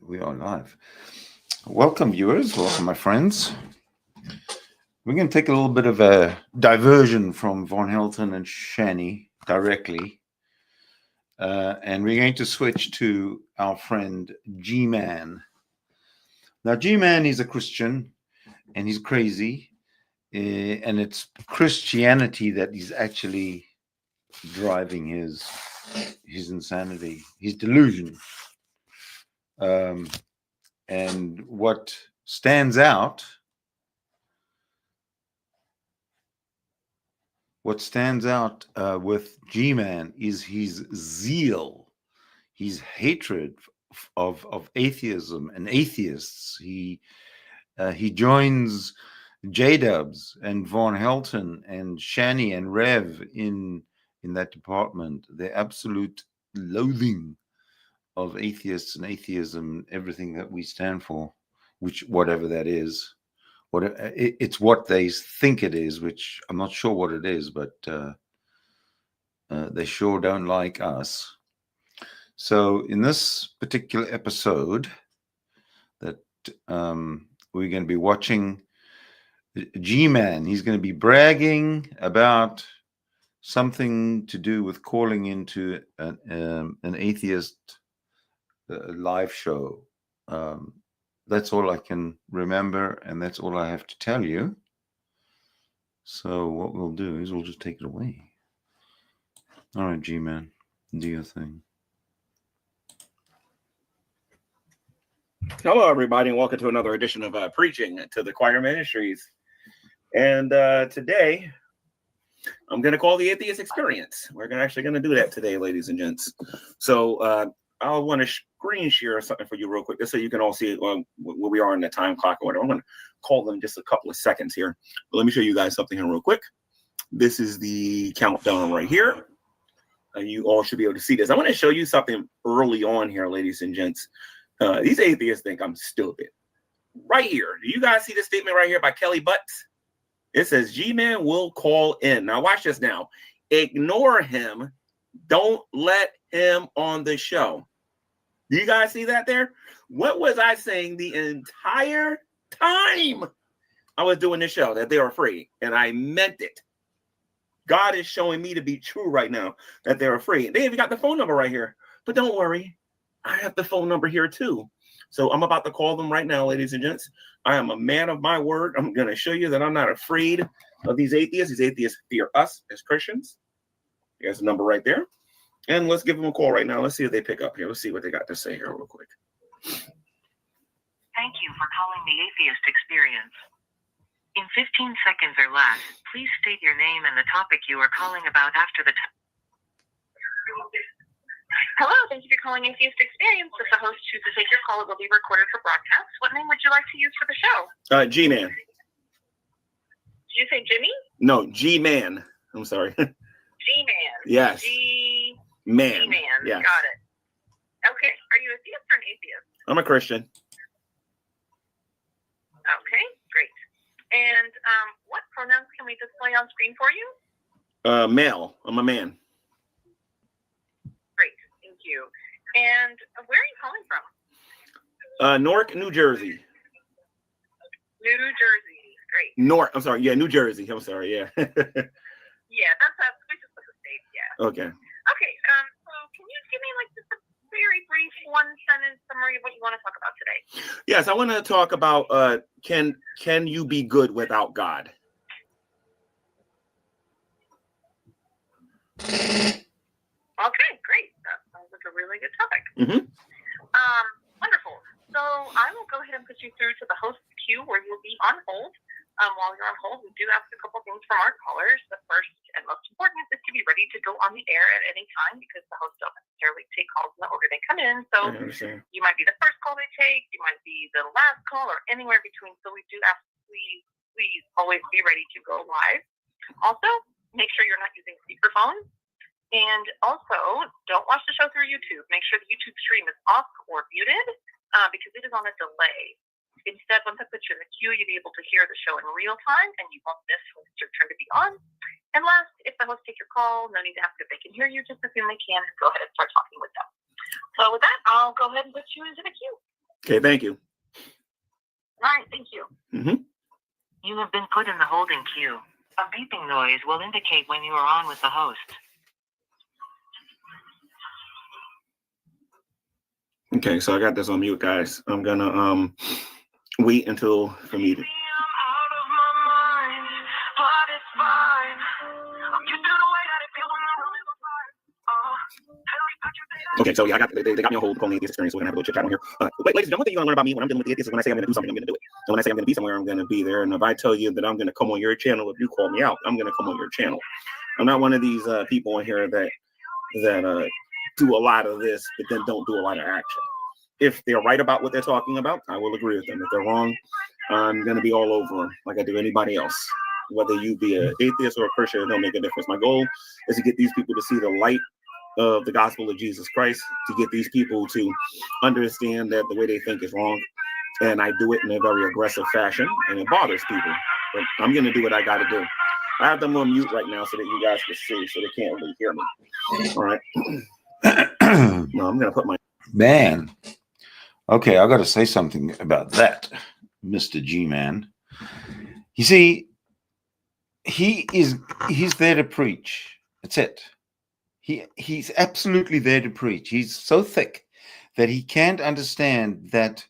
We are live. Welcome, viewers. Welcome, my friends. We're going to take a little bit of a diversion from Von Helton and Shani directly. And we're going to switch to our friend G-Man. Now, G-Man is a Christian, and he's crazy. And it's Christianity that is actually driving his insanity, his delusion. And what stands out with G-Man is his zeal, his hatred of atheism and atheists. He joins J-Dubs and Von Helton and Shani and Rev in that department. The absolute loathing of atheists and atheism, everything that we stand for, whatever that is. It's what they think it is, which I'm not sure what it is, but they sure don't like us. So in this particular episode that we're going to be watching, G-Man, he's going to be bragging about something to do with calling into an atheist live show. That's all I can remember, and that's all I have to tell you. So what we'll do is we'll just take it away. All right, G-Man, do your thing. Hello, everybody, and welcome to another edition of Preaching to the Choir Ministries. And today, I'm going to call the Atheist Experience. We're actually going to do that today, ladies and gents. So I want to screen share something for you real quick, just so you can all see where we are in the time clock or whatever. I'm going to call them just a couple of seconds here. But let me show you guys something here real quick. This is the countdown right here. You all should be able to see this. I want to show you something early on here, ladies and gents. These atheists think I'm stupid. Right here. Do you guys see this statement right here by Kelly Butts? It says, G-Man will call in. Now watch this now. Ignore him. Don't let him on the show. Do you guys see that there? What was I saying the entire time I was doing this show? That they're afraid. And I meant it. God is showing me to be true right now, that they're afraid. They even got the phone number right here. But don't worry. I have the phone number here too. So I'm about to call them right now, ladies and gents. I am a man of my word. I'm going to show you that I'm not afraid of these atheists. These atheists fear us as Christians. There's a number right there. And let's give them a call right now. Let's see if they pick up here. Let's see what they got to say here real quick. Thank you for calling the Atheist Experience. In 15 seconds or less, please state your name and the topic you are calling about after the tone. Hello, thank you for calling Atheist Experience. If the host chooses to take your call, it will be recorded for broadcast. What name would you like to use for the show? G-Man. Did you say Jimmy? No, G-Man. I'm sorry. G-Man. Yes. G-Man. G-Man. Yes. Got it. Okay. Are you a theist or an atheist? I'm a Christian. Okay, great. And what pronouns can we display on screen for you? Male. I'm a man. Great. Thank you. And where are you calling from? Newark, New Jersey. New Jersey. Great. Newark. I'm sorry. Yeah, New Jersey. I'm sorry. Yeah. Yeah, that's we just put the state. Yeah. Okay. Okay. So can you give me like just a very brief one sentence summary of what you want to talk about today? Yes, I want to talk about can you be good without God? Okay, great. That sounds like a really good topic. Mm-hmm. Wonderful. So I will go ahead and put you through to the host queue where you'll be on hold. While you're on hold, we do ask a couple things from our callers. The first and most important is to be ready to go on the air at any time because the hosts don't necessarily take calls in the order they come in. So you might be the first call they take, you might be the last call, or anywhere between. So we do ask, please always be ready to go live. Also, make sure you're not using speakerphone. And also, don't watch the show through YouTube. Make sure the YouTube stream is off or muted because it is on a delay. Instead, once I put you in the queue, you'll be able to hear the show in real time, and you won't miss when it's your turn to be on. And last, if the host take your call, no need to ask if they can hear you. Just assume they can, and go ahead and start talking with them. So with that, I'll go ahead and put you into the queue. Okay, thank you. All right, thank you. Mm-hmm. You have been put in the holding queue. A beeping noise will indicate when you are on with the host. Okay, so I got this on mute, guys. I'm gonna wait until for me to. Okay, so yeah, they got me on hold, calling the atheist experience. So we're gonna have a little chit chat on here. Ladies, the one thing you're gonna learn about me when I'm dealing with the atheists is when I say I'm gonna do something, I'm gonna do it. And when I say I'm gonna be somewhere, I'm gonna be there. And if I tell you that I'm gonna come on your channel, if you call me out, I'm gonna come on your channel. I'm not one of these people in here that do a lot of this, but then don't do a lot of action. If they're right about what they're talking about, I will agree with them. If they're wrong, I'm gonna be all over them like I do anybody else. Whether you be an atheist or a Christian, it don't make a difference. My goal is to get these people to see the light of the gospel of Jesus Christ, to get these people to understand that the way they think is wrong. And I do it in a very aggressive fashion, and it bothers people. But I'm going to do what I got to do. I have them on mute right now so that you guys can see, so they can't really hear me. All right. No, I'm going to put my... Man. Okay, I got to say something about that, Mr. G-Man. You see, he's there to preach. That's it. He's absolutely there to preach. He's so thick that he can't understand that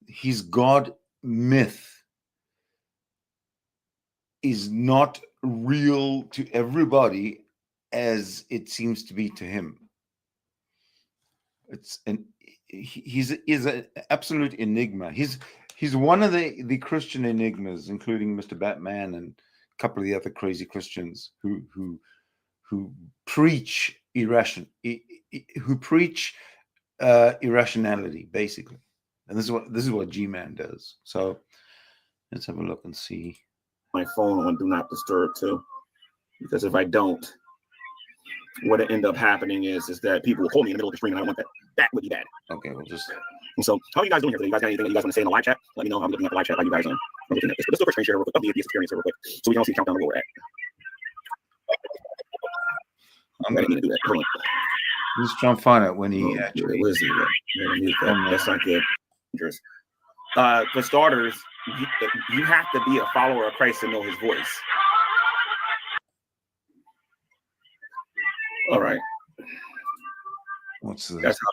his God myth is not real to everybody as it seems to be to him. He's an absolute enigma. He's one of the Christian enigmas, including Mr. Batman and a couple of the other crazy Christians who preach irrationality, basically. And this is what G-Man does. So let's have a look and see. My phone on do not disturb too, because if I don't, what it end up happening is that people will call me in the middle of the stream, and I don't want that. That would be bad. Okay, we'll just. And so, how are you guys doing here today? You guys got anything that you guys want to say in the live chat? Let me know. I'm looking at the live chat. How you guys are looking at this? But let's do a screen share real quick of the atheist experience real quick, so we can all see the countdown where we're at. I'm going to do that. Hold on. Let's try and find out when he actually. Where's he? That's not good. For starters, you have to be a follower of Christ to know his voice. All right. What's this? That's how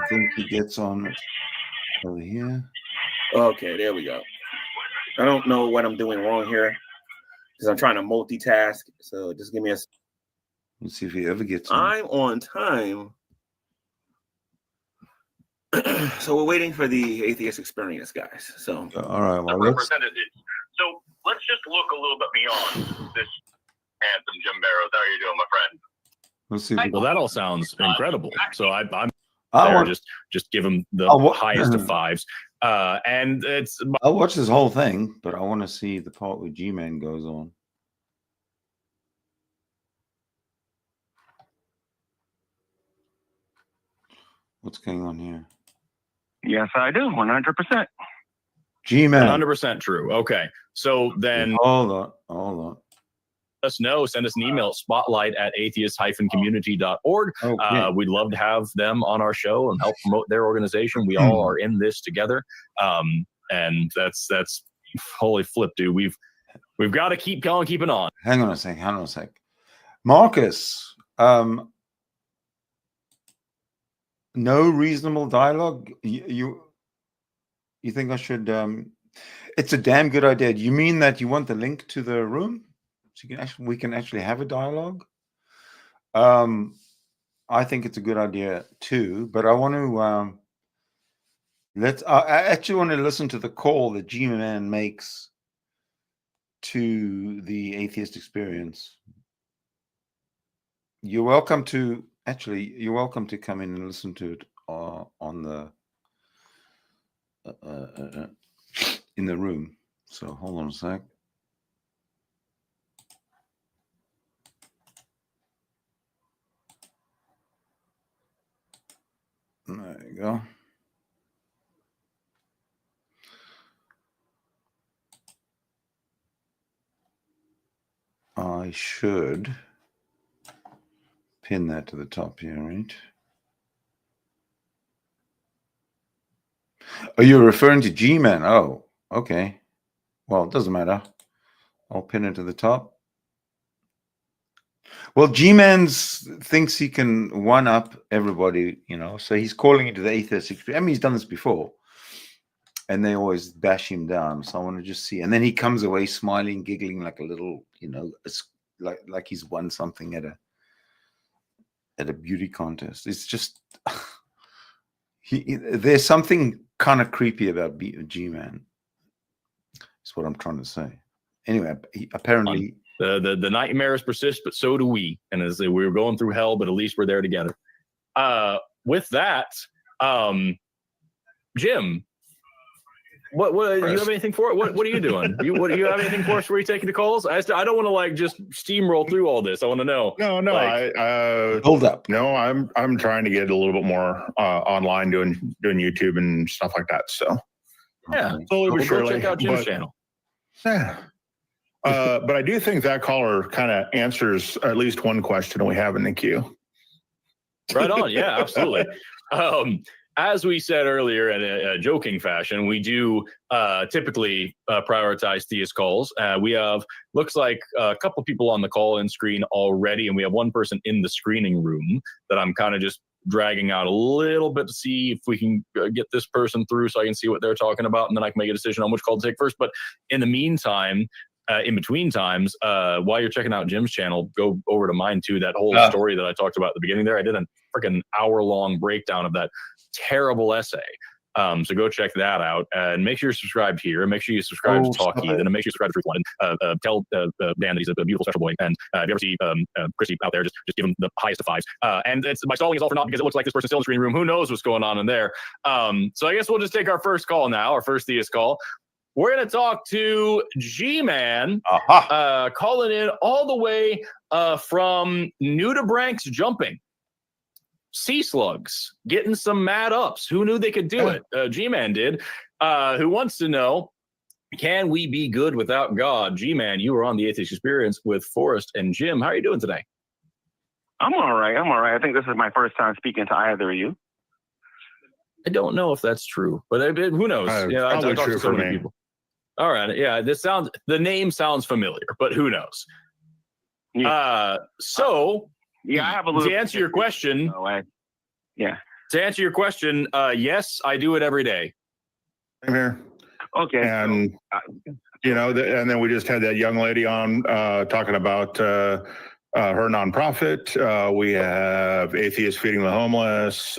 I think he gets on over here. Okay, there we go. I don't know what I'm doing wrong here because I'm trying to multitask. So just give me a. Let's see if he ever gets on. I'm on time. So we're waiting for the atheist experience, guys. So all right, well, so let's just look a little bit beyond this anthem, Jim Barrows. How are you doing, my friend? Let's see. Well, that all sounds incredible. So I'm just give him the highest of fives. And it's. I'll watch this whole thing, but I want to see the part where G-Man goes on. What's going on here? Yes, I do. 100%. G-Man. 100% true. Okay. So then. Hold on. Let us know. Send us an email, spotlight@atheist-community.org. Okay. We'd love to have them on our show and help promote their organization. We all are in this together. And that's holy flip, dude. We've got to keep going, keeping on. Hang on a sec. Marcus, no reasonable dialogue. You think I should? It's a damn good idea. You mean that you want the link to the room so we can actually have a dialogue? I think it's a good idea too, but I want to I actually want to listen to the call that G-Man makes to the atheist experience. You're welcome to come in and listen to it on the in the room. So hold on a sec. There you go. I should pin that to the top here, right? Oh, you're referring to G-Man. Oh, okay. Well, it doesn't matter. I'll pin it to the top. Well, G-Man's thinks he can one-up everybody, you know, so he's calling into the atheist experience. I mean, he's done this before. And they always bash him down. So I want to just see. And then he comes away smiling, giggling like a little, you know, like he's won something at a beauty contest. It's just there's something kind of creepy about G-Man. That's what I'm trying to say. Anyway, apparently the nightmares persist, but so do we. And as we were going through hell, but at least we're there together. With that, Jim, what do you have anything for it? What are you doing? Do you have anything for us? Where you taking the calls? I don't want to like just steamroll through all this. I want to know. No. Like, hold up. No, I'm trying to get a little bit more online doing YouTube and stuff like that. So yeah, slowly but surely. Go check out Jim's channel. Yeah. But I do think that caller kind of answers at least one question we have in the queue. Right on. Yeah, absolutely. As we said earlier in a joking fashion, we do typically prioritize theist calls. We have, looks like a couple people on the call-in screen already, and we have one person in the screening room that I'm kind of just dragging out a little bit to see if we can get this person through so I can see what they're talking about, and then I can make a decision on which call to take first. But in the meantime, in between times, while you're checking out Jim's channel, go over to mine too. That whole story that I talked about at the beginning there, I did a freaking hour-long breakdown of that terrible essay. So go check that out, and make sure you're subscribed here, and make sure you subscribe to Talk Heathen, and make sure you subscribe to Truth One, and tell Dan that he's a beautiful special boy, and if you ever see Chrissy out there, just give him the highest of fives. And my stalling is all for naught because it looks like this person's still in the screening room. Who knows what's going on in there? So I guess we'll just take our first call now, our first theist call. We're going to talk to G-Man, calling in all the way from Nudibranchs Jumping. Sea slugs, getting some mad ups. Who knew they could do it? G-Man did. Who wants to know, can we be good without God? G-Man, you were on the Atheist Experience with Forrest and Jim. How are you doing today? I'm all right. I think this is my first time speaking to either of you. I don't know if that's true, but who knows? Yeah, I talked to so many people. All right. Yeah, the name sounds familiar, but who knows? Yeah. Yeah, I have a little. To answer your question, To answer your question, yes, I do it every day. I'm here. Okay. And and then we just had that young lady on talking about her nonprofit. We have Atheists Feeding the Homeless.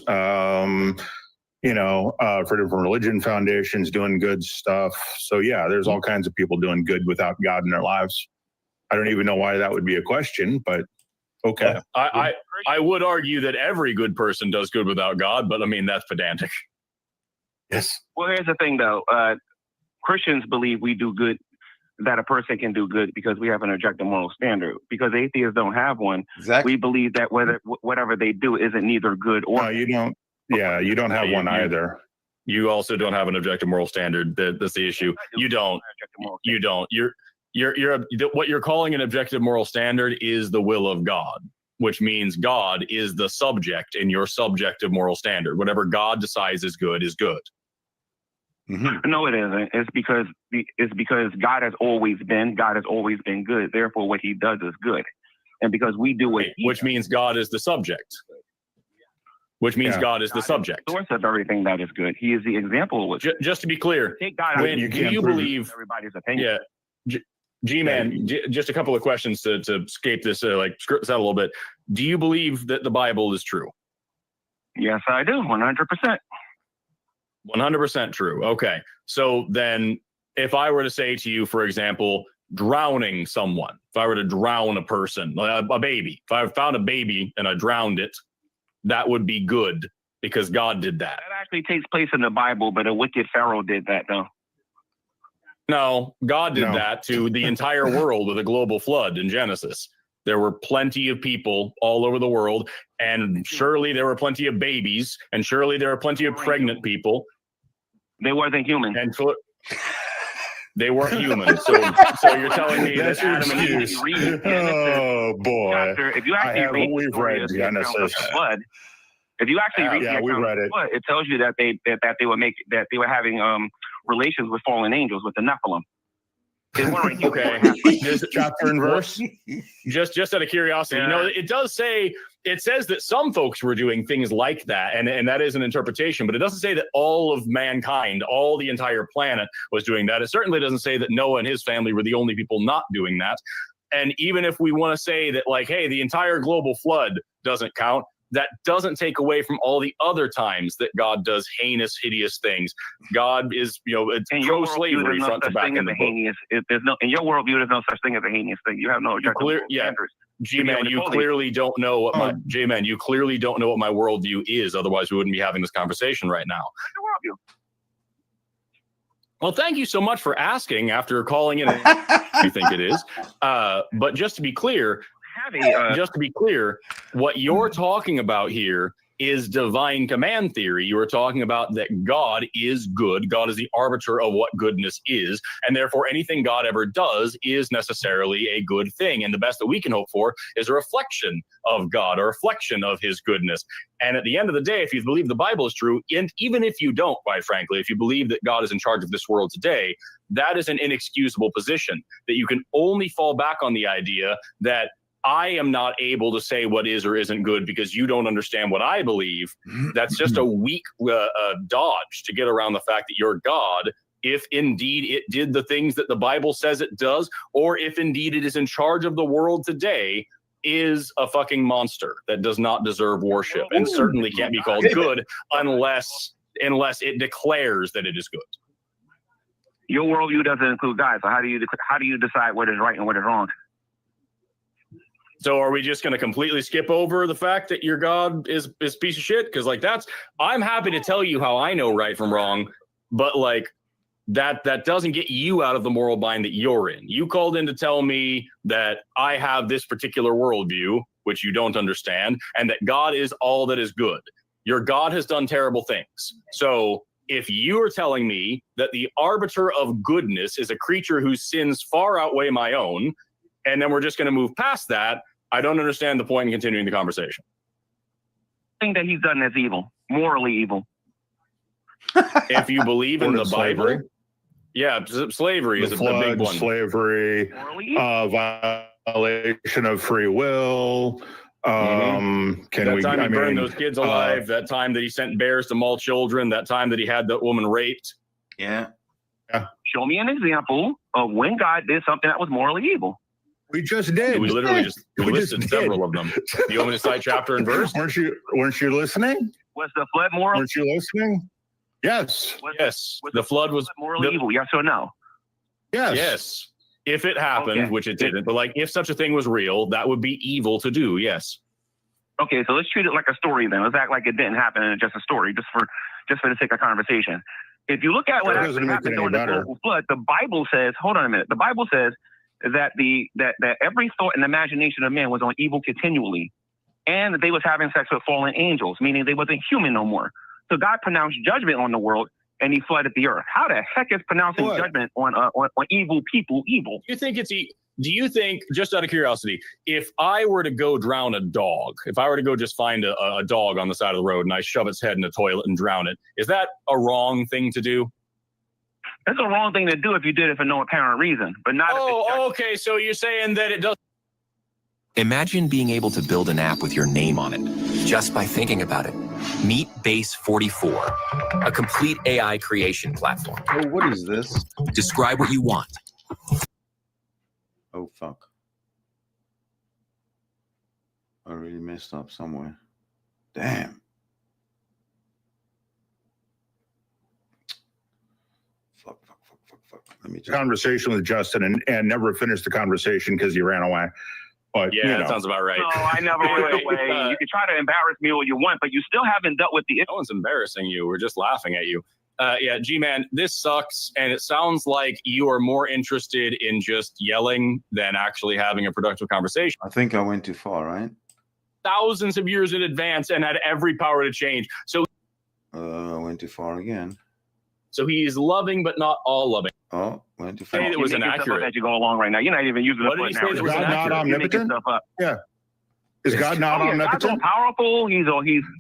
For different religion foundations doing good stuff. So yeah, there's all kinds of people doing good without God in their lives. I don't even know why that would be a question, but okay. I would argue that every good person does good without God, but I mean, that's pedantic. Yes. Well, here's the thing though. Christians believe we do good, that a person can do good because we have an objective moral standard. Because atheists don't have one. Exactly. We believe that whatever they do isn't neither good or. No, you don't. Yeah, you don't have one either. You also don't have an objective moral standard. That's the issue. You don't. What you're calling an objective moral standard is the will of God, which means God is the subject in your subjective moral standard. Whatever God decides is good is good. Mm-hmm. No, it isn't. It's because God has always been good. Therefore, what He does is good, and because we do it, which means God is the subject. Which means God is the subject. The source of everything that is good. He is the example of what. Just to be clear, when do you believe everybody's opinion? Yeah, G-Man, just a couple of questions to escape this, script this out a little bit. Do you believe that the Bible is true? Yes, I do. 100%. 100% true. Okay. So then if I were to say to you, for example, drowning someone, if I were to drown a person, a baby, if I found a baby and I drowned it, that would be good because God did that. That actually takes place in the Bible, but a wicked Pharaoh did that, though. No, God did that to the entire world with a global flood in Genesis. There were plenty of people all over the world, and surely there were plenty of babies, and surely there were plenty of pregnant people. They wasn't human. And they weren't human. So you're telling me that Adam and Eve... Oh, boy. If you actually read the story of the flood, If you actually read we read it. It tells you that they were having relations with fallen angels, with the Nephilim. Okay. Chapter and verse. Just out of curiosity, it does say, it says that some folks were doing things like that, and that is an interpretation, but it doesn't say that all of mankind, all the entire planet was doing that. It certainly doesn't say that Noah and his family were the only people not doing that. And even if we want to say that, like, hey, the entire global flood doesn't count, that doesn't take away from all the other times that God does heinous, hideous things. God is, pro-slavery front to back in the book. In your worldview, there's no such thing as a heinous thing. You have no standards. G-Man, you clearly don't know what my J-Man, you clearly don't know what my worldview is. Otherwise, we wouldn't be having this conversation right now. What's your worldview? Well, thank you so much for asking after calling in. You think it is, but just to be clear, what you're talking about here is divine command theory. You were talking about that God is good. God is the arbiter of what goodness is. And therefore, anything God ever does is necessarily a good thing. And the best that we can hope for is a reflection of God, a reflection of his goodness. And at the end of the day, if you believe the Bible is true, and even if you don't, quite frankly, if you believe that God is in charge of this world today, that is an inexcusable position, that you can only fall back on the idea that I am not able to say what is or isn't good because you don't understand what I believe. That's just a weak dodge to get around the fact that you're God, if indeed it did the things that the Bible says it does, or if indeed it is in charge of the world today, is a fucking monster that does not deserve worship and certainly can't be called good unless it declares that it is good. Your worldview doesn't include God, so how do you decide what is right and what is wrong? So are we just going to completely skip over the fact that your God is a piece of shit? Because I'm happy to tell you how I know right from wrong, but that doesn't get you out of the moral bind that you're in. You called in to tell me that I have this particular worldview, which you don't understand, and that God is all that is good. Your God has done terrible things. So if you are telling me that the arbiter of goodness is a creature whose sins far outweigh my own, and then we're just going to move past that, I don't understand the point in continuing the conversation. I think that he's done as evil, morally evil. If you believe in the Bible, slavery is a big one. Slavery, violation of free will. That time he burned those kids alive, that time that he sent bears to maul children, that time that he had that woman raped. Yeah. Show me an example of when God did something that was morally evil. We just did. We literally just listed several of them. You want me to cite chapter and verse? Weren't you listening? Was the flood moral? Weren't you listening? Yes. Yes. The flood was morally evil. Yes or no? Yes. Yes. If it happened, which it didn't, but if such a thing was real, that would be evil to do. Yes. Okay, so let's treat it like a story then. Let's act like it didn't happen and it's just a story, just for the sake of conversation. If you look at what actually happened during the global flood, the Bible says, hold on a minute. The Bible says that that every thought and imagination of man was on evil continually, and that they was having sex with fallen angels, meaning they wasn't human no more. So God pronounced judgment on the world, and he flooded the earth. How the heck is pronouncing judgment on evil people evil? Do you think, just out of curiosity, if I were to go drown a dog, if I were to go just find a dog on the side of the road and I shove its head in a toilet and drown it, is that a wrong thing to do? That's a wrong thing to do if you did it for no apparent reason, but not. Okay. So you're saying that it does. Imagine being able to build an app with your name on it just by thinking about it. Meet Base 44, a complete AI creation platform. Oh, what is this? Describe what you want. Oh, fuck. I really messed up somewhere. Damn. Fuck. Let me conversation with Justin and never finished the conversation because he ran away. But that sounds about right. No, I never ran away. You can try to embarrass me all you want, but you still haven't dealt with the issue. No one's embarrassing you. We're just laughing at you. G-Man, this sucks, and it sounds like you are more interested in just yelling than actually having a productive conversation. I think I went too far, right? Thousands of years in advance and had every power to change. So I went too far again. So he's loving, but not all loving. Oh, went too far. It was inaccurate. That you go along right now. You're not even using what did he say that was not omnipotent? Yeah. Is God not omnipotent? God's all powerful. He's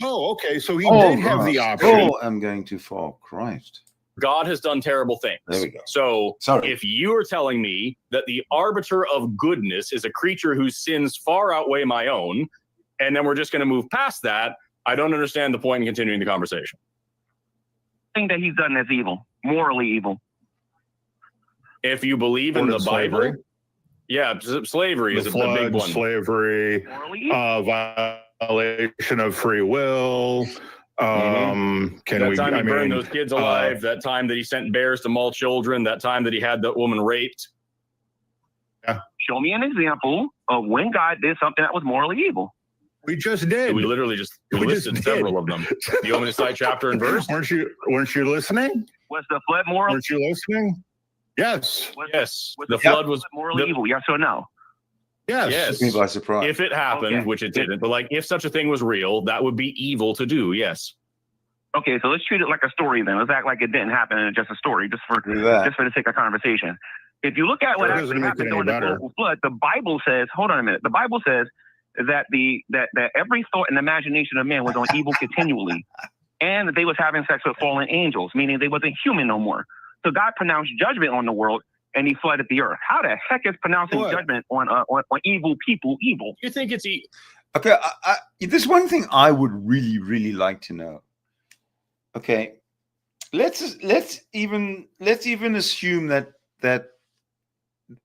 Oh, okay. So he did have the option. Oh, I'm going too far. Christ. God has done terrible things. There we go. So Sorry. if you are telling me that the arbiter of goodness is a creature whose sins far outweigh my own, and then we're just going to move past that, I don't understand the point in continuing the conversation. thing that he's done that's evil, morally evil. If you believe in the Bible, slavery. yeah, slavery is The the flood, big one. slavery, Morally evil. violation of free will. Can That we? time he I burned mean, those kids alive. That time that he sent bears to maul children. That time that he had that woman raped. Show me an example of when God did something that was morally evil. we just did. We literally just We listed just several did. of them. Do you want me to cite chapter and verse? Weren't you listening? Was the flood moral? Weren't you listening? Yes. Yes, Was the the flood was morally evil? Yes or no? Yes. Yes. Took me by surprise. If it happened, Okay. which it didn't, but like if such a thing was real, that would be evil to do. Yes. Okay, so let's treat it like a story then. Let's act like it didn't happen and it's just a story, just for Do that. the sake of conversation. If you look at what That doesn't actually make happened it any during the better. global flood, the Bible says, hold on a minute, the Bible says that that every thought and imagination of man was on evil continually, and that they was having sex with fallen angels, meaning they wasn't human no more. So God pronounced judgment on the world and he flooded the earth. How the heck is pronouncing What? judgment on evil people evil? You think it's Okay, there's one thing I would really, really like to know. Okay, let's even assume that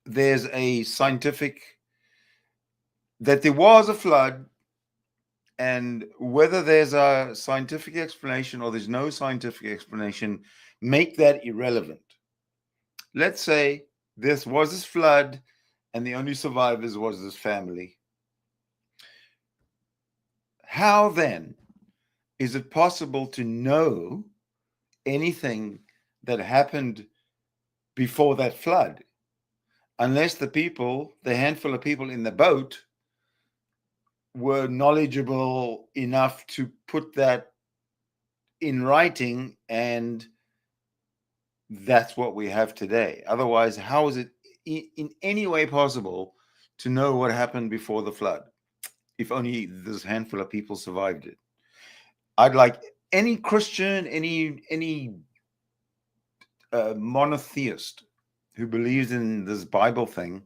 there's a scientific, that there was a flood, and whether there's a scientific explanation or there's no scientific explanation, make that irrelevant. Let's say this was this flood and the only survivors was this family. How then is it possible to know anything that happened before that flood? Unless the handful of people in the boat were knowledgeable enough to put that in writing, and that's what we have today. Otherwise, how is it in any way possible to know what happened before the flood if only this handful of people survived it? I'd like any Christian, any monotheist who believes in this Bible thing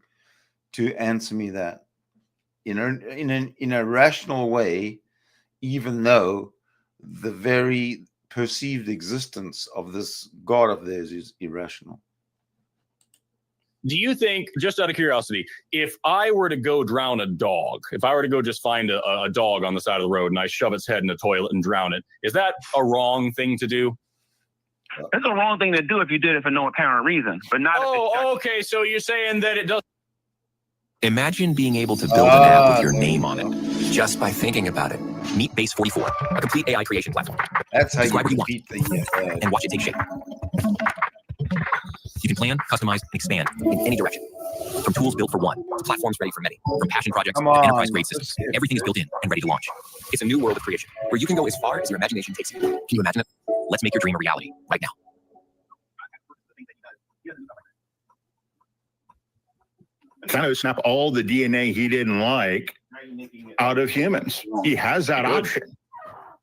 to answer me that in a rational way, even though the very perceived existence of this God of theirs is irrational. Do you think, just out of curiosity, if I were to go drown a dog, if I were to go just find a dog on the side of the road and I shove its head in a toilet and drown it, is that a wrong thing to do? It's a wrong thing to do if you did it for no apparent reason, but not. Oh, okay. So you're saying that it does. Imagine being able to build an app with your name on it just by thinking about it. Meet Base 44, a complete AI creation platform. That's how Describe what you you want beat the and watch it take shape. You can plan, customize, and expand in any direction. From tools built for one to platforms ready for many, from passion projects Come to on, enterprise-grade systems, everything is built in and ready to launch. It's a new world of creation where you can go as far as your imagination takes you. Can you imagine it? Let's make your dream a reality right now. Kind of snap all the DNA he didn't like out of humans. He has that option.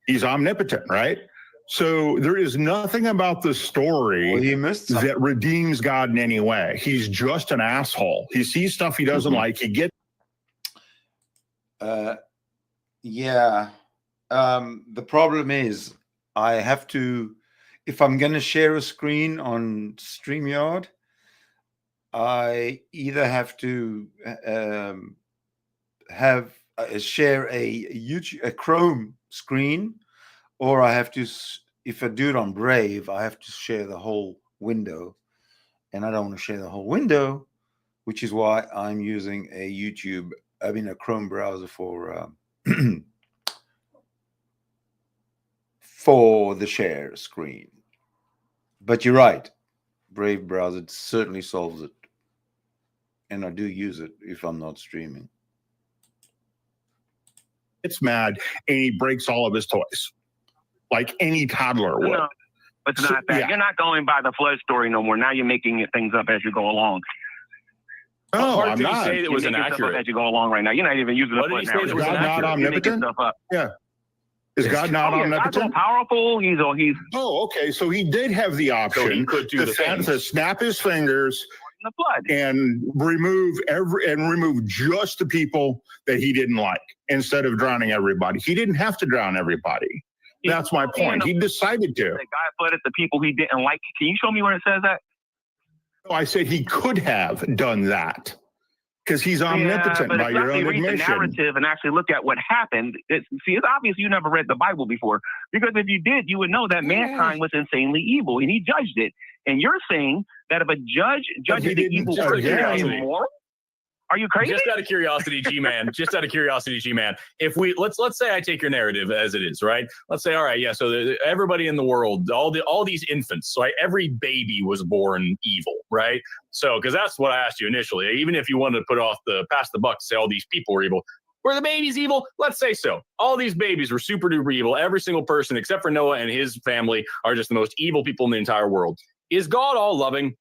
He's omnipotent, right? So there is nothing about the story Well, you missed something. that redeems God in any way. He's just an asshole. He sees stuff he doesn't like. He gets. Yeah. The problem is I have to, if I'm going to share a screen on StreamYard, I either have to share a Chrome screen, or I have to, if I do it on Brave, I have to share the whole window, and I don't want to share the whole window, which is why I'm using a Chrome browser for for the share screen. But you're right, Brave browser certainly solves it. And I do use it if I'm not streaming. It's mad, and he breaks all of his toys, like any toddler would. No, it's not that. Yeah. You're not going by the flood story no more. Now you're making things up as you go along. What No, part I'm did he not. say that You're was making stuff up inaccurate? as you go along right now. You're not even using the What did foot he say now. that Is was God not inaccurate? You're making omnipotent? stuff up. Yeah. Is God not Oh, yeah, God's all omnipotent? powerful. He's Oh, okay. So he did have the So he option could do the things. to snap his fingers in the flood. and remove just the people that he didn't like instead of drowning everybody. He didn't have to drown everybody. That's my point. He decided to. God flooded the people he didn't like. Can you show me where it says that? No, I said he could have done that because he's omnipotent but by if you your own actually read the admission. narrative and actually look at what happened, it's obvious you never read the Bible before, because if you did, you would know that mankind was insanely evil and he judged it. And you're saying that if a judge judges the evil person as immoral, are you crazy? Just out of curiosity, G-Man. Just out of curiosity, G-Man. If we let's say I take your narrative as it is, right? Let's say, all right, yeah. So everybody in the world, all these infants, right? Every baby was born evil, right? So because that's what I asked you initially. Even if you wanted to pass the buck, say all these people were evil. Were the babies evil? Let's say so. All these babies were super duper evil. Every single person except for Noah and his family are just the most evil people in the entire world. Is God all loving?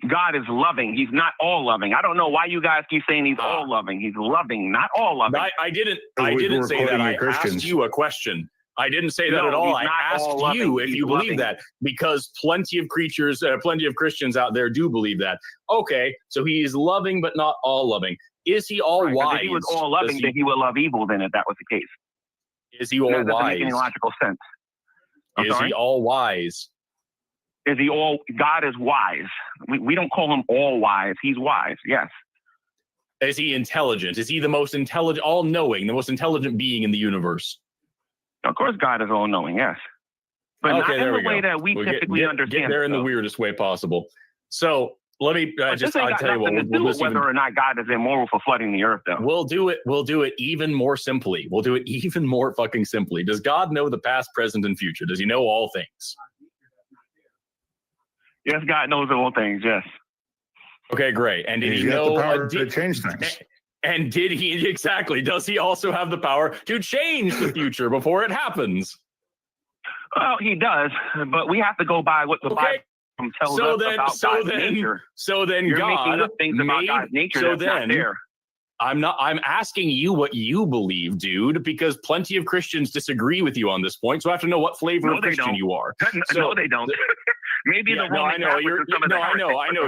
God is loving. He's not all loving. I don't know why you guys keep saying he's all loving. He's loving, not all loving. I didn't say that. I asked you a question. I didn't say that at all. I asked you if you believe that, because plenty of Christians out there do believe that. Okay, so he is loving, but not all loving. Is he all wise? If he was all loving, then he would love evil. Then, if that was the case, is he all wise? That doesn't make any logical sense. Is he all wise? Is he all? God is wise. We don't call him all wise. He's wise. Yes. Is he intelligent? Is he the most intelligent, all-knowing, the most intelligent being in the universe? Of course, God is all-knowing. Yes, but not in the way that we typically understand. Get there in the weirdest way possible. So let me I'll tell you what. Whether or not God is immoral for flooding the earth, though. We'll do it even more simply. We'll do it even more fucking simply. Does God know the past, present, and future? Does he know all things? Yes, God knows all things. Yes. Okay, great. And did he know the power to change things? And did he exactly? Does he also have the power to change the future before it happens? Well, he does, but we have to go by what the Bible tells us about God's nature. So then You're God making up things about God's nature that's not there. I'm asking you what you believe, dude, because plenty of Christians disagree with you on this point. So I have to know what flavor of Christian you are. No, they don't. Maybe the Roman Catholics and some of the I know.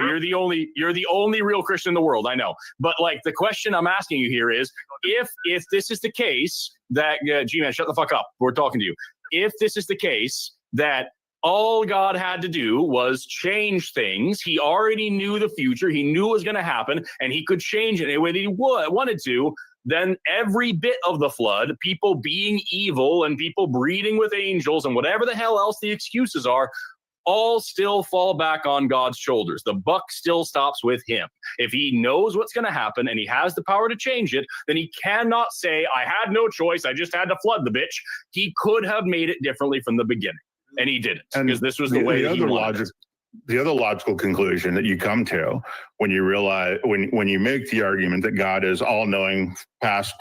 You're the only real Christian in the world. I know. But like the question I'm asking you here is, if this is the case that G-Man, shut the fuck up. We're talking to you. If this is the case that all God had to do was change things, he already knew the future, he knew what was going to happen, and he could change it any way that he wanted to, then every bit of the flood, people being evil and people breeding with angels and whatever the hell else the excuses are, all still fall back on God's shoulders. The buck still stops with him. If he knows what's going to happen and he has the power to change it, then he cannot say, I had no choice, I just had to flood the bitch. He could have made it differently from the beginning, and he didn't, because this was the way that he wanted it. The other logical conclusion that you come to when you realize, when you make the argument that God is all-knowing, past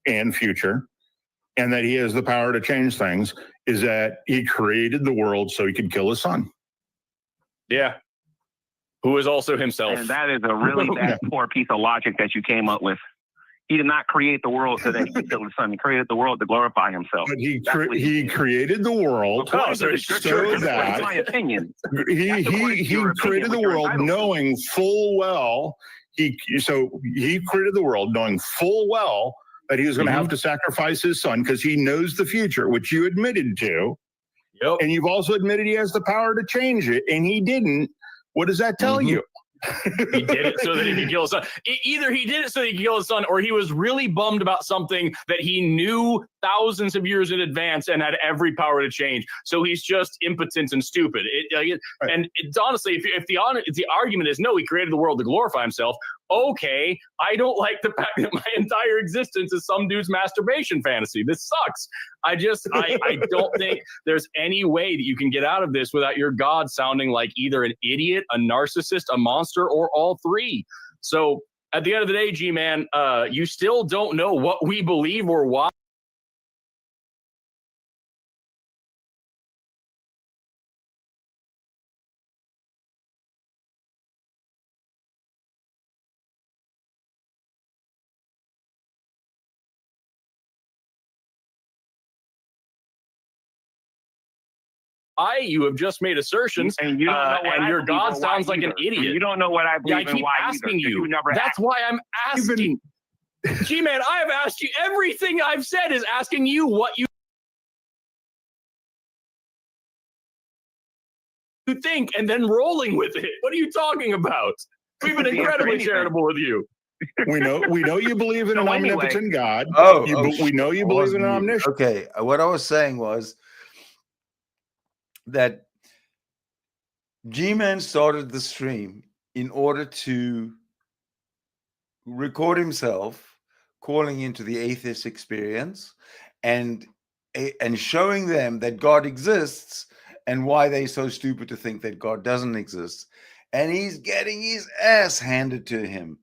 and future, and that he has the power to change things, is that he created the world so he could kill his son. Yeah. Who is also himself. And that is a really bad, poor piece of logic that you came up with. He did not create the world so that he could kill his son. He created the world to glorify himself. But he created the world so that, my opinion. He created the world knowing full well, he created the world knowing full well that he was going to have to sacrifice his son because he knows the future, which you admitted to. Yep. And you've also admitted he has the power to change it, and he didn't. What does that tell you? He did it so that he could kill his son. Either he did it so that he could kill his son, or he was really bummed about something that he knew thousands of years in advance and had every power to change. So he's just impotent and stupid. And it's honestly, if the argument is no, he created the world to glorify himself. Okay, I don't like the fact that my entire existence is some dude's masturbation fantasy. This sucks. I don't think there's any way that you can get out of this without your God sounding like either an idiot, a narcissist, a monster, or all three. So at the end of the day, G-Man, you still don't know what we believe or why. You have just made assertions, and you don't know what and I your believe God or why sounds like an either. idiot. You don't know what I believe I and keep why asking either. you. Never That's why I'm asking. G-Man, I have asked you. Everything I've said is asking you what you think and then rolling with it. What are you talking about? We've been incredibly charitable with you. We know you believe in an omnipotent God. We know you believe in an omniscient. Okay, what I was saying was that G-Man started the stream in order to record himself calling into the atheist experience and showing them that God exists and why they're so stupid to think that God doesn't exist. And he's getting his ass handed to him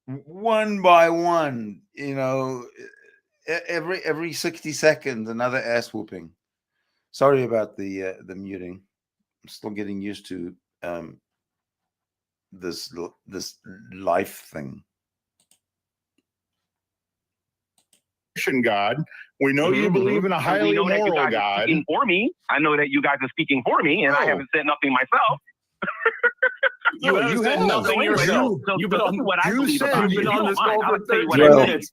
one by one, every 60 seconds, another ass whooping. Sorry about the muting. I'm still getting used to this life thing. God. We know you believe in a highly moral God. Speaking for me. I know that you guys are speaking for me, and I haven't said nothing myself. You haven't said nothing yourself. You've been on this call for 13 minutes.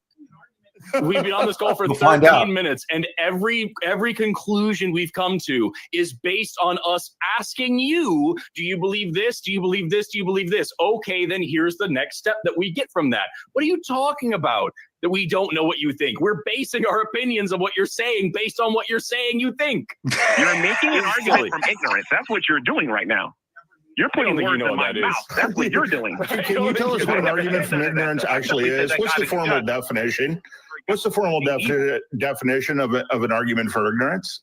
We've been on this call for 13 minutes, and every conclusion we've come to is based on us asking you, do you believe this? Do you believe this? Do you believe this? Okay, then here's the next step that we get from that. What are you talking about? That we don't know what you think. We're basing our opinions of what you're saying based on what you're saying you think. You're making an argument from ignorance. That's what you're doing right now. You're putting words in my mouth. That's what you're doing. Can you tell us what an argument from ignorance actually is? What's the formal definition? What's the formal definition of an argument for ignorance?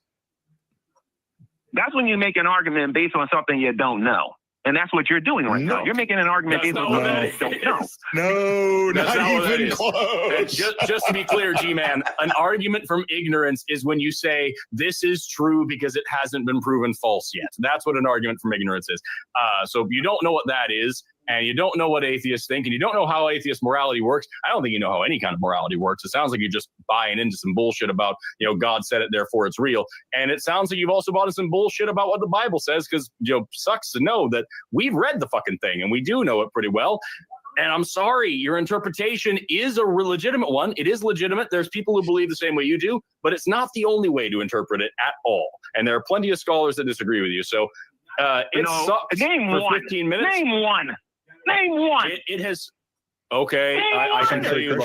That's when you make an argument based on something you don't know. And that's what you're doing right now. You're making an argument based on something you don't know. No, not even close. Just to be clear, G-Man, an argument from ignorance is when you say this is true because it hasn't been proven false yet. That's what an argument from ignorance is. So if you don't know what that is, and you don't know what atheists think, and you don't know how atheist morality works, I don't think you know how any kind of morality works. It sounds like you're just buying into some bullshit about, God said it, therefore it's real. And it sounds like you've also bought into some bullshit about what the Bible says, because, sucks to know that we've read the fucking thing, and we do know it pretty well. And I'm sorry, your interpretation is a legitimate one. It is legitimate. There's people who believe the same way you do, but it's not the only way to interpret it at all. And there are plenty of scholars that disagree with you. So it sucks for 15 minutes. Name one. Name one. It has. Okay, I can tell you,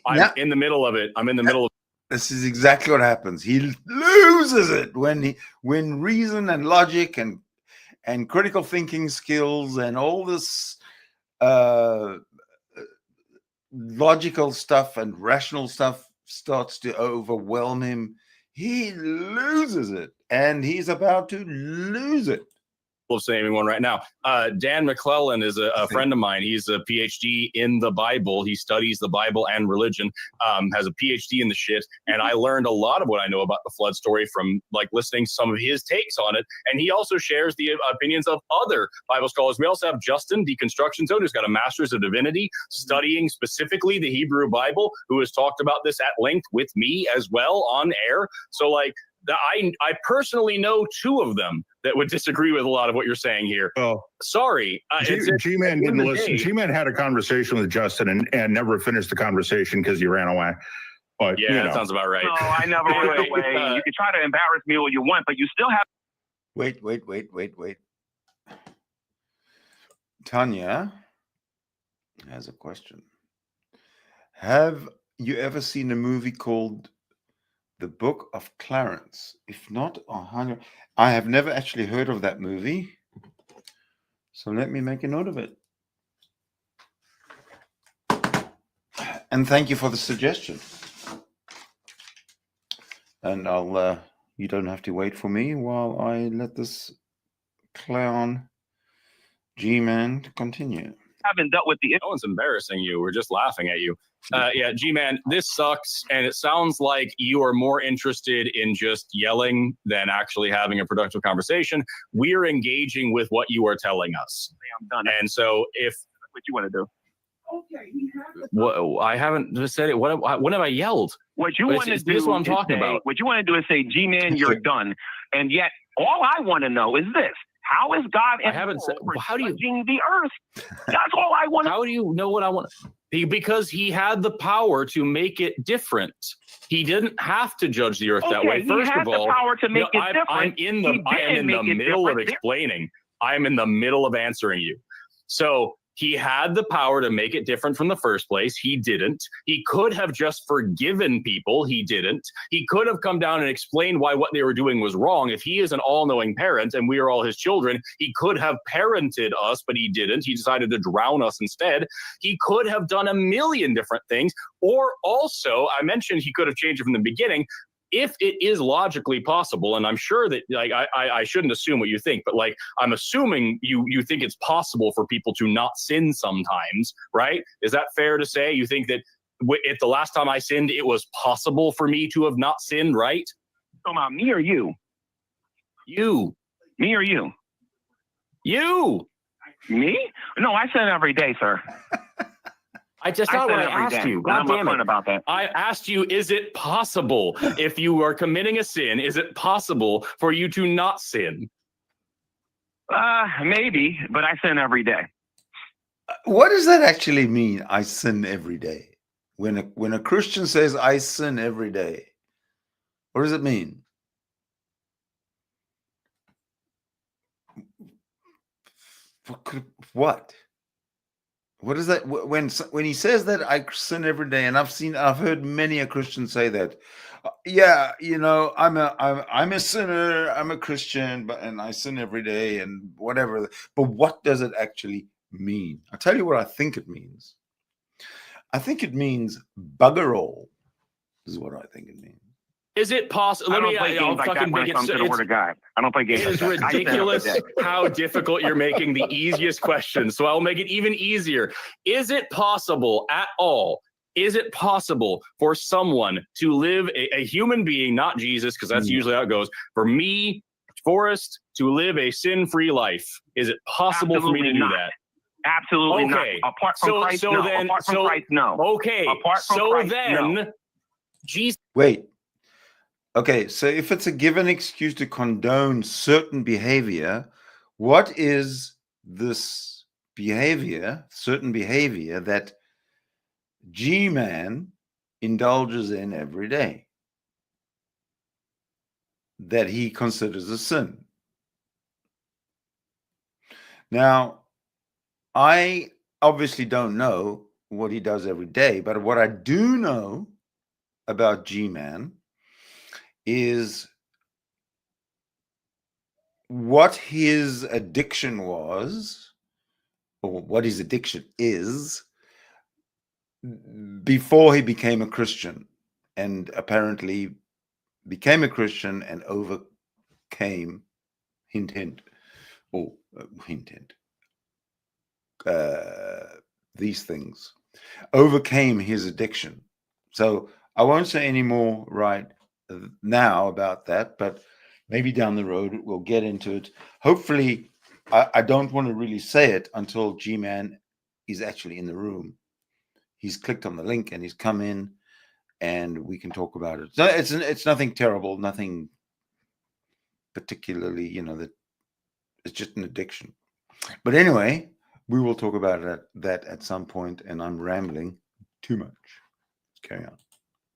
I'm in the middle of it. I'm in the middle of. This is exactly what happens. He loses it when reason and logic and critical thinking skills and all this logical stuff and rational stuff starts to overwhelm him. He loses it, and he's about to lose it. Of saying one right now. Dan McClellan is a friend of mine. He's a PhD in the Bible. He studies the Bible and religion, has a PhD in the shit. And I learned a lot of what I know about the flood story from listening to some of his takes on it. And he also shares the opinions of other Bible scholars. We also have Justin, Deconstruction Zone, who's got a master's of divinity studying specifically the Hebrew Bible, who has talked about this at length with me as well on air. So I personally know two of them that would disagree with a lot of what you're saying here. Oh, sorry. G-Man didn't listen. G-Man had a conversation with Justin and never finished the conversation because he ran away. But, that sounds about right. No, I never ran away. You can try to embarrass me all you want, but you still have. Wait. Tanya has a question. Have you ever seen a movie called The Book of Clarence? If not, I have never actually heard of that movie. So let me make a note of it. And thank you for the suggestion. And you don't have to wait for me while I let this clown G-Man continue. Haven't dealt with the. No one's embarrassing you. We're just laughing at you. G-Man, this sucks, and it sounds like you are more interested in just yelling than actually having a productive conversation. We're engaging with what you are telling us. I'm done. And so if what you want to do. Okay, I haven't just said it. When have I yelled? What you want to do is what I'm talking about. What you want to do is say, G-Man, you're done. And yet All I want to know is this. How is God I haven't said, how do you judging the earth? That's all I want to know. How do you know what I want? Because he had the power to make it different. He didn't have to judge the earth that way. First of all, the power to make it different. I am in the middle of explaining. I'm in the middle of answering you. So he had the power to make it different from the first place. He didn't. He could have just forgiven people. He didn't. He could have come down and explained why what they were doing was wrong. If he is an all-knowing parent and we are all his children, he could have parented us, but he didn't. He decided to drown us instead. He could have done a million different things. Or also, I mentioned he could have changed it from the beginning. If it is logically possible, and I'm sure that like I shouldn't assume what you think, but like I'm assuming you think it's possible for people to not sin sometimes, right? Is that fair to say? You think that if the last time I sinned, it was possible for me to have not sinned, right? Talking about me or you? You. Me or you? You. Me? No, I sin every day, sir. That's not what I asked you. God damn it. About that. I asked you, is it possible if you are committing a sin, is it possible for you to not sin? Maybe, but I sin every day. What does that actually mean? I sin every day. When a Christian says I sin every day, what does it mean? What? What is that? When he says that I sin every day, and I've heard many a Christian say that. Yeah, you know, I'm a sinner. I'm a Christian, and I sin every day, and whatever. But what does it actually mean? I'll tell you what I think it means. I think it means bugger all. This is what I think it means. Is it possible? I don't play games like that when it comes to the word of God. I don't play games like that. It is ridiculous how difficult you're making the easiest question. So I'll make it even easier. Is it possible at all? Is it possible for someone to live a human being, not Jesus, because that's usually how it goes, for me, Forrest, to live a sin-free life? Is it possible for me to do that? Absolutely not. Apart from Christ, no. Apart from Christ, no. Okay. Apart from Christ, no. Jesus. Wait. Okay, so if it's a given excuse to condone certain behavior, what is this behavior, certain behavior that G-Man indulges in every day that he considers a sin? Now, I obviously don't know what he does every day, but what I do know about G-Man is what his addiction was, or what his addiction is, before he became a Christian, and apparently became a Christian and overcame, hint, hint, or hint, hint, these things, overcame his addiction. So I won't say any more right now about that, but maybe down the road we'll get into it. Hopefully, I don't want to really say it until G-Man is actually in the room. He's clicked on the link and he's come in, and we can talk about it. So it's nothing terrible, nothing particularly, you know, that it's just an addiction. But anyway, we will talk about that at some point, and I'm rambling too much. Let's carry on.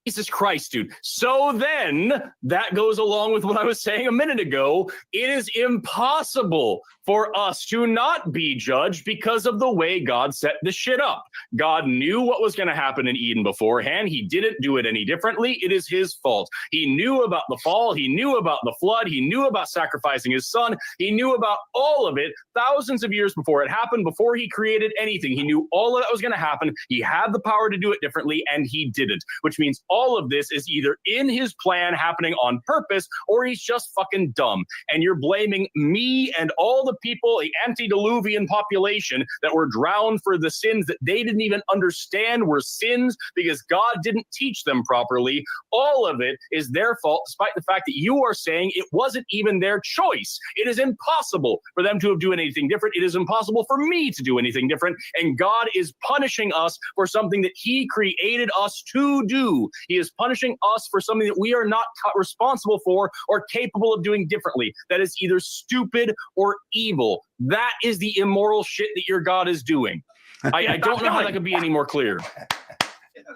Jesus Christ, dude. So then that goes along with what I was saying a minute ago. It is impossible for us to not be judged because of the way God set the shit up. God knew what was going to happen in Eden beforehand. He didn't do it any differently. It is his fault. He knew about the fall. He knew about the flood. He knew about sacrificing his son. He knew about all of it thousands of years before it happened, before he created anything. He knew all of that was going to happen. He had the power to do it differently, and he didn't, which means all of this is either in his plan happening on purpose, or he's just fucking dumb. And you're blaming me and all the people, the antediluvian population that were drowned for the sins that they didn't even understand were sins because God didn't teach them properly. All of it is their fault, despite the fact that you are saying it wasn't even their choice. It is impossible for them to have done anything different. It is impossible for me to do anything different. And God is punishing us for something that he created us to do. He is punishing us for something that we are not responsible for or capable of doing differently. That is either stupid or evil. That is the immoral shit that your God is doing. I don't know how that could be any more clear.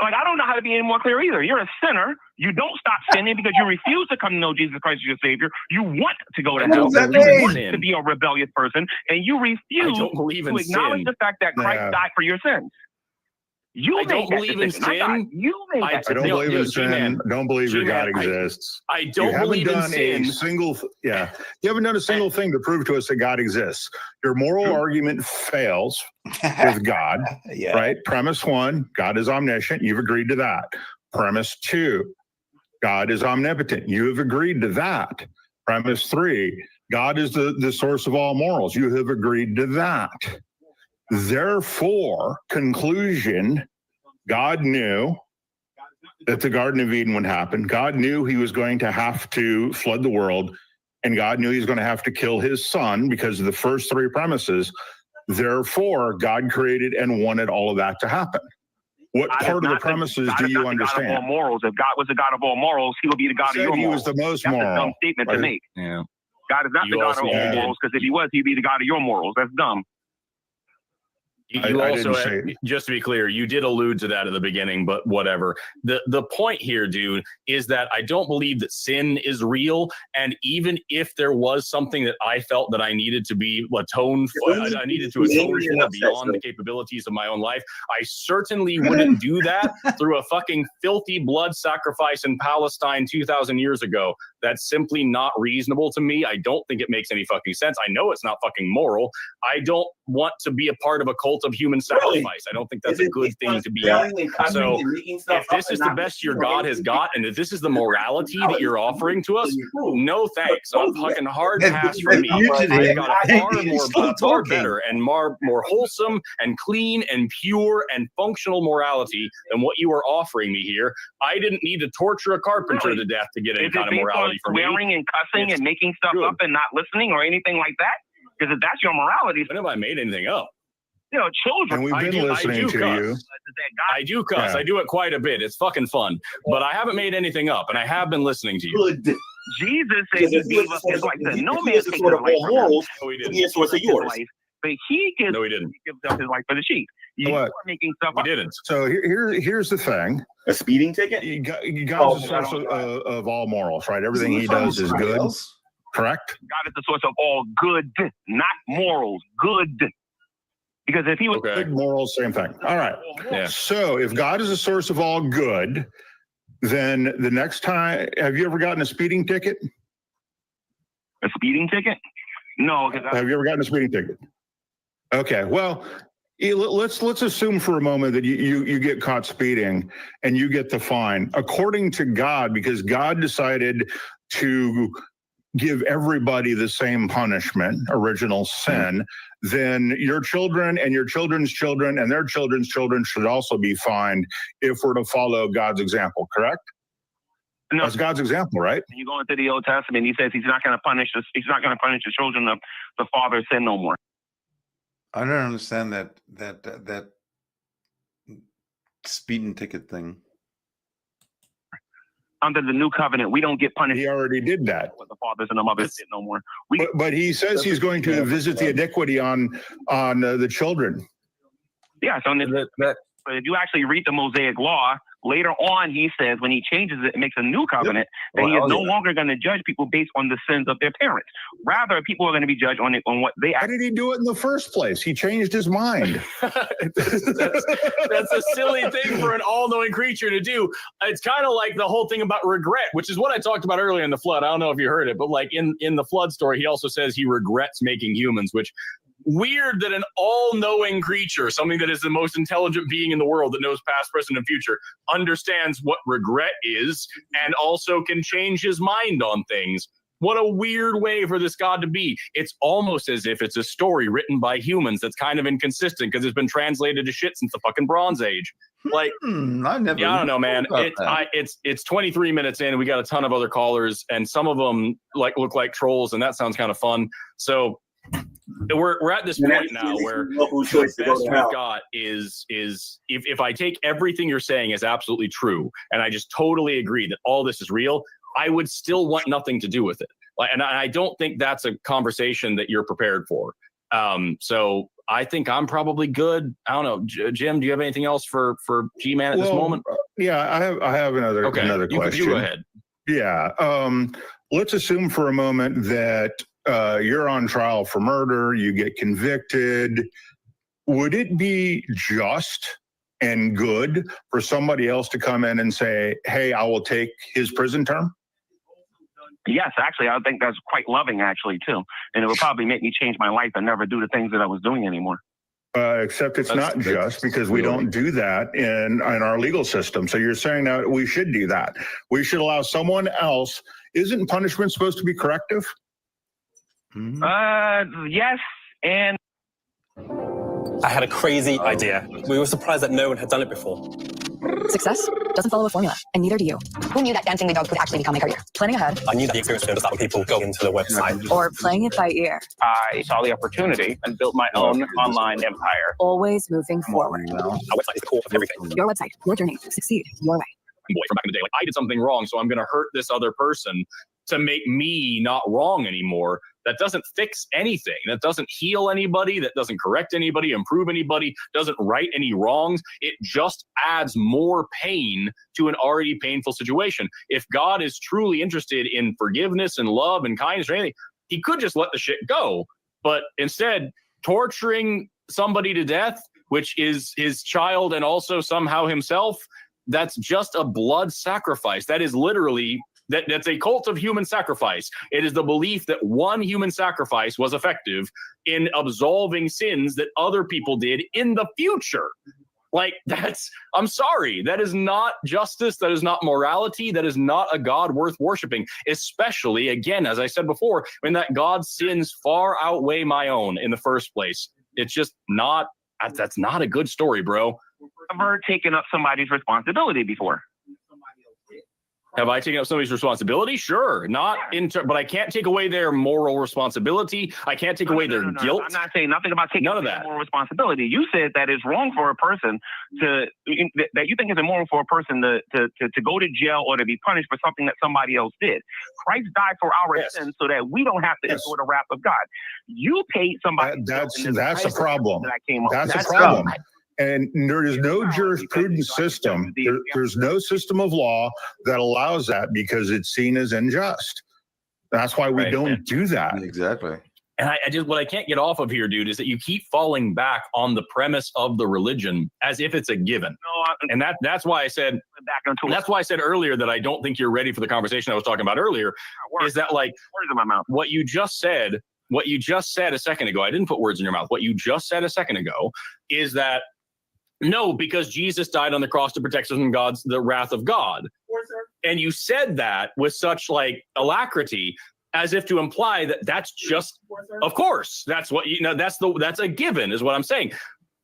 Like, I don't know how to be any more clear either. You're a sinner. You don't stop sinning because you refuse to come to know Jesus Christ as your Savior. You want to go to hell. You want to be a rebellious person, and you refuse to acknowledge the fact that Christ died for your sins. I don't believe in sin. You made that I don't believe in sin. Don't believe your God exists. I don't believe in sin. You haven't done a single thing to prove to us that God exists. Your moral argument fails with God, right? Premise 1, God is omniscient. You've agreed to that. Premise 2, God is omnipotent. You have agreed to that. Premise 3, God is the source of all morals. You have agreed to that. Therefore, conclusion, God knew that the Garden of Eden would happen. God knew he was going to have to flood the world, and God knew he was going to have to kill his son because of the first 3 premises. Therefore, God created and wanted all of that to happen. What part of the premises do you understand? God of all morals. If God was the God of all morals, he would be the God of your morals. He was the most moral. That's a dumb statement to make. Yeah. God is not the God of all morals, because if he was, he'd be the God of your morals. That's dumb. You also, just to be clear, you did allude to that at the beginning, but whatever. The point here, dude, is that I don't believe that sin is real. And even if there was something that I felt that I needed to be atoned for, I needed to atone for beyond the capabilities of my own life, I certainly wouldn't do that through a fucking filthy blood sacrifice in Palestine 2,000 years ago. That's simply not reasonable to me. I don't think it makes any fucking sense. I know it's not fucking moral. I don't want to be a part of a cult of human sacrifice. I don't think that's a good thing to be. So if this is the best your God has got, and if this is the morality that you're offering to us, no thanks. A fucking hard pass for me. I've got a far better and more wholesome and clean and pure and functional morality than what you are offering me here. I didn't need to torture a carpenter to death to get any kind of morality from me. Swearing and cussing and making stuff up and not listening or anything like that? Because if that's your morality, when have I made anything up? You know, children. And we've been listening to you. I do cuss. Yeah. I do it quite a bit. It's fucking fun. But I haven't made anything up, and I have been listening to you. Good. Jesus said he gave us his life. No man takes his life from him. No, he didn't. He is source of yours. But he gives. No, he didn't. He gives up his life for the sheep. You are making stuff up. He didn't. So here's the thing. A speeding ticket? God's the source of all morals, right? Everything he does is good. Correct? God is the source of all good, not morals. Good. Because if he was good morals, same thing. All right. Yeah. So if God is the source of all good, then the next time, have you ever gotten a speeding ticket? A speeding ticket? No. Have you ever gotten a speeding ticket? Okay. Well, let's assume for a moment that you get caught speeding and you get the fine. According to God, because God decided to give everybody the same punishment, original sin, then your children and your children's children and their children's children should also be fined if we're to follow God's example, correct? No. That's God's example, right? You go into the Old Testament, he says he's not going to punish us. He's not going to punish the children of the father's sin no more. I don't understand that speeding ticket thing. Under the new covenant, we don't get punished. He already did that. With the fathers and the mothers did no more. But he says he's going to visit the iniquity on the children. Yeah, so but if you actually read the Mosaic Law, later on he says when he changes it and makes a new covenant, that he is no longer going to judge people based on the sins of their parents. Rather, people are going to be judged on what they. Why did he do it in the first place? He changed his mind. That's a silly thing for an all-knowing creature to do. It's kind of like the whole thing about regret, which is what I talked about earlier in the flood. I don't know if you heard it, but like in the flood story, he also says he regrets making humans, which weird that an all-knowing creature, something that is the most intelligent being in the world that knows past, present, and future, understands what regret is and also can change his mind on things. What a weird way for this God to be. It's almost as if it's a story written by humans that's kind of inconsistent because it's been translated to shit since the fucking Bronze Age. Like, I don't know, man. It's 23 minutes in. We got a ton of other callers, and some of them look like trolls, and that sounds kind of fun. So we're at this point now where the best we've got is if I take everything you're saying as absolutely true, and I just totally agree that all this is real, I would still want nothing to do with it. And I don't think that's a conversation that you're prepared for. So I think I'm probably good. I don't know, Jim. Do you have anything else for G-Man at this moment? Yeah, I have another question. You go ahead. Yeah. Let's assume for a moment that you're on trial for murder. You get convicted. Would it be just and good for somebody else to come in and say, "Hey, I will take his prison term"? Yes, actually, I think that's quite loving, actually, too. And it would probably make me change my life and never do the things that I was doing anymore. Except it's not just, because we don't do that in our legal system. So you're saying that we should do that. We should allow someone else. Isn't punishment supposed to be corrective? Yes, and I had a crazy idea. We were surprised that no one had done it before. Success doesn't follow a formula, and neither do you. Who knew that dancing the dog could actually become a career? Planning ahead. I knew that the experience would start with people going to the website. Or playing it by ear. I saw the opportunity and built my own online empire. Always moving forward. Our website is the core of everything. Your website, your journey, succeed your way. Boy, from back in the day, like I did something wrong, so I'm going to hurt this other person to make me not wrong anymore. That doesn't fix anything. That doesn't heal anybody. That doesn't correct anybody, improve anybody, doesn't right any wrongs. It just adds more pain to an already painful situation. If God is truly interested in forgiveness and love and kindness or anything, he could just let the shit go. But instead, torturing somebody to death, which is his child and also somehow himself, that's just a blood sacrifice. That is literally... That's a cult of human sacrifice. It is the belief that one human sacrifice was effective in absolving sins that other people did in the future. Like, I'm sorry, that is not justice. That is not morality. That is not a God worth worshiping, especially, again, as I said before, when that God's sins far outweigh my own in the first place. It's just not, that's not a good story, bro. Ever taken up somebody's responsibility before? Have I taken up somebody's responsibility? Sure. But I can't take away their moral responsibility. I can't take away their guilt. I'm not saying nothing about taking moral responsibility. You said that it's wrong for a person that you think it's immoral for a person to go to jail or to be punished for something that somebody else did. Christ died for our sins so that we don't have to endure the wrath of God. You paid somebody. That's a problem. That's a problem. And there is no jurisprudence system. There's no system of law that allows that because it's seen as unjust. That's why we don't do that. Exactly. And I just, what I can't get off of here, dude, is that you keep falling back on the premise of the religion as if it's a given. And that's why I said, earlier that I don't think you're ready for the conversation I was talking about earlier, is that like what you just said a second ago, I didn't put words in your mouth. What you just said a second ago is that no, because Jesus died on the cross to protect us from the wrath of God. And you said that with such like alacrity as if to imply that that's just, of course, that's what, that's a given is what I'm saying.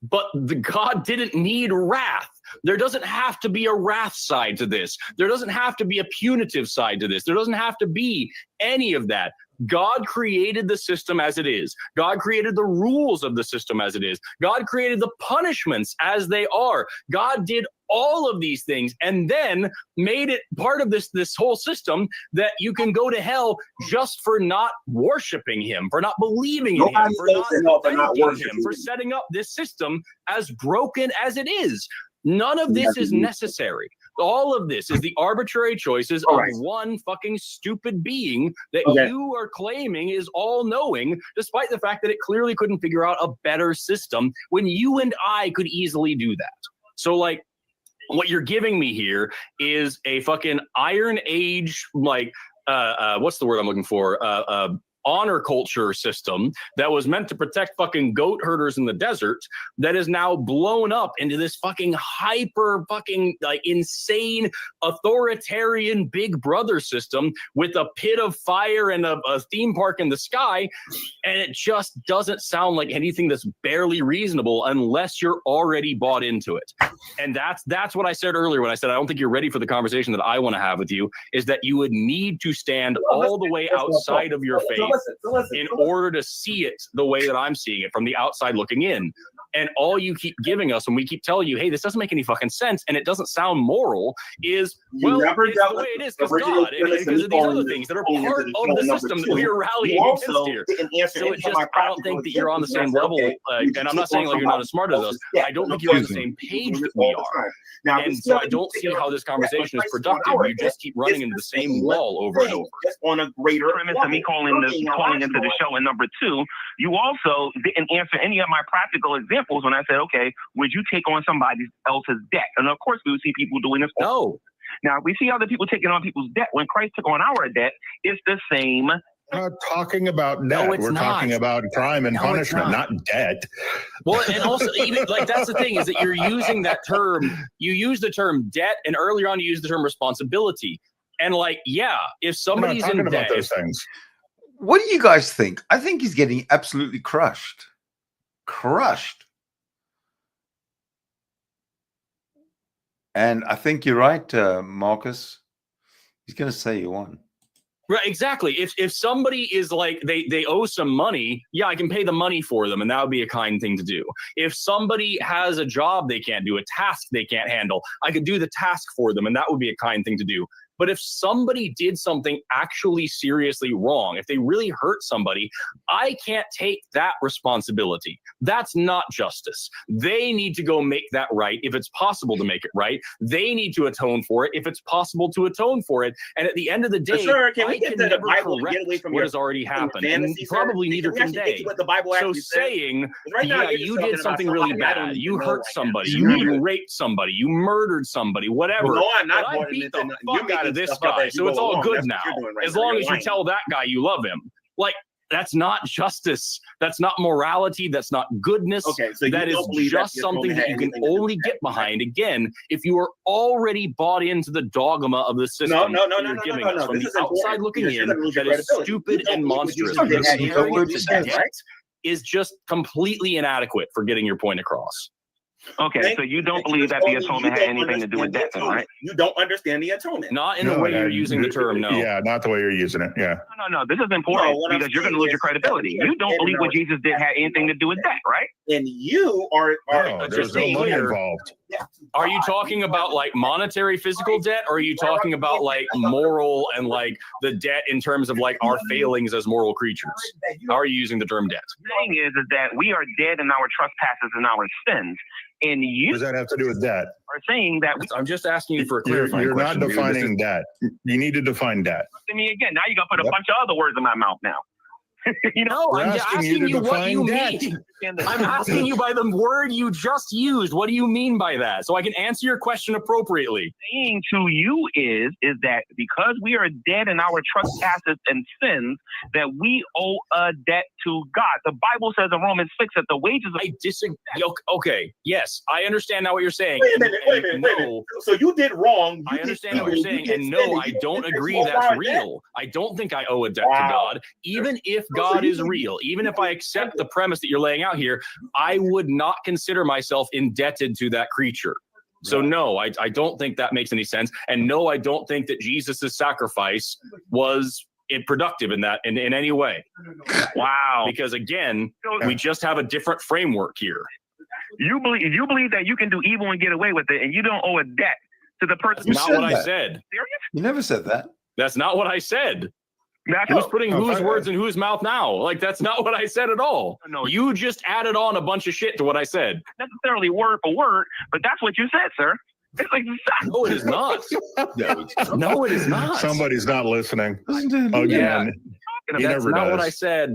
But God didn't need wrath. There doesn't have to be a wrath side to this. There doesn't have to be a punitive side to this. There doesn't have to be any of that. God created the system as it is. God created the rules of the system as it is. God created the punishments as they are. God did all of these things and then made it part of this whole system that you can go to hell just for not worshiping him, for not believing in him, for not thanking him, for setting up this system as broken as it is. None of this is necessary. All of this is the arbitrary choices of one fucking stupid being that you are claiming is all-knowing, despite the fact that it clearly couldn't figure out a better system when you and I could easily do that. So, like, what you're giving me here is a fucking Iron Age, like, what's the word I'm looking for? Honor culture system that was meant to protect fucking goat herders in the desert that is now blown up into this fucking hyper fucking like insane authoritarian Big Brother system with a pit of fire and a theme park in the sky. And it just doesn't sound like anything that's barely reasonable unless you're already bought into it. And that's what I said earlier when I said I don't think you're ready for the conversation that I want to have with you, is that you would need to stand all the way outside of your faith in order to see it the way that I'm seeing it from the outside looking in. And all you keep giving us when we keep telling you, hey, this doesn't make any fucking sense and it doesn't sound moral is, well, it's the way it is because God and because of these other things that are part of the system that we are rallying against here. So it's just, I don't think that you're on the same level. And I'm not saying like you're not as smart as us. I don't think you're on the same page that we are. And so I don't see how this conversation is productive. You just keep running into the same wall over and over. On a greater premise of me calling into the show. And number two, you also didn't answer any of my practical examples when I said, okay, would you take on somebody else's debt? And of course, we would see people doing this. No. Now, we see other people taking on people's debt. When Christ took on our debt, it's the same. We're not talking about debt. We're talking about crime and punishment, not debt. Well, and also, even like that's the thing is that you're using that term. You use the term debt, and earlier on, you use the term responsibility. And like, yeah, if somebody's in debt, those things. What do you guys think? I think he's getting absolutely crushed. Crushed. And I think you're right, Marcus. He's going to say you won. Right, exactly. If somebody is like they owe some money, yeah, I can pay the money for them, and that would be a kind thing to do. If somebody has a job they can't do, a task they can't handle, I could do the task for them, and that would be a kind thing to do. But if somebody did something actually seriously wrong, if they really hurt somebody, I can't take that responsibility. That's not justice. They need to go make that right if it's possible to make it right. They need to atone for it if it's possible to atone for it. And at the end of the day, sir, can we I get can to the never Bible and correct get away from what has already happened. And probably neither can they. What the Bible So actually says? saying, Right now, yeah, you're you talking did about something really somebody I don't bad. even You know hurt like somebody. that. You raped somebody. You murdered somebody. Whatever. Well, no, I'm not. But I going beat into the nothing. fuck You're out of making this stuff up guy. as you So it's go all along. good That's now. what you're doing right As now. long You're as you lying. tell that guy you love him. Like, that's not justice. That's not morality. That's not goodness. Okay, so you that is don't believe that just the something atonement that had you can anything to do only with get that, behind, again, if you are already bought into the dogma of the system No. that you're giving us from This the is outside important looking because you're in gonna lose your that is credibility. stupid You don't and believe what monstrous. Jesus did Because had anything comparing to it do to with that, debt right? is just completely inadequate for getting your point across. Okay, so you don't believe that the atonement had anything to do with that, then, right? You don't understand the atonement. Not in the way you're using the term, no. Yeah, not the way you're using it. Yeah. No. This is important No, what I'm because you're going to saying lose your is credibility. that You don't believe what Jesus did had anything to do with that, right? And you are No, there's just no being money clear. involved. Are you talking about like monetary physical debt, or are you talking about like moral and like the debt in terms of like our failings as moral creatures? How are you using the term debt? The thing is that we are dead in our trespasses and our sins. And you What does that have to do with that? are saying that I'm just asking you for a You're clarifying not question. dude. This defining that. You need to define that. to me again. Now you're going to put a bunch of other words in my mouth now. You know, No, We're I'm just asking asking you to you what you define mean. I'm asking you by the word you just used. What do you mean by that? So I can answer your question appropriately. saying to you is that because we are dead in our trespasses and sins, that we owe a debt to God. The Bible says in Romans 6 that the wages of I disagree. Okay, yes, I understand now what you're saying. Wait a minute. No, So you did wrong. I understand what you're saying, and no, I don't agree that's real. I don't think I owe a debt to God. Even if God is real, even if I accept the premise that you're laying out here, I would not consider myself indebted to that creature. So no, I don't think that makes any sense. And no, I don't think that Jesus' sacrifice was productive in that in any way. wow. Because again, we just have a different framework here. You believe that you can do evil and get away with it, and you don't owe a debt to the person. You Not said what I that. said. Serious? You never said that. That's not what I said. That's Who's putting whose words in whose mouth now? Like, that's not what I said at all. No. You just added on a bunch of shit to what I said. necessarily word for word, but that's what you said, sir. It's like No, it is not. No, it is not. Somebody's not listening. Yeah. Again, he That's never not does. what I said.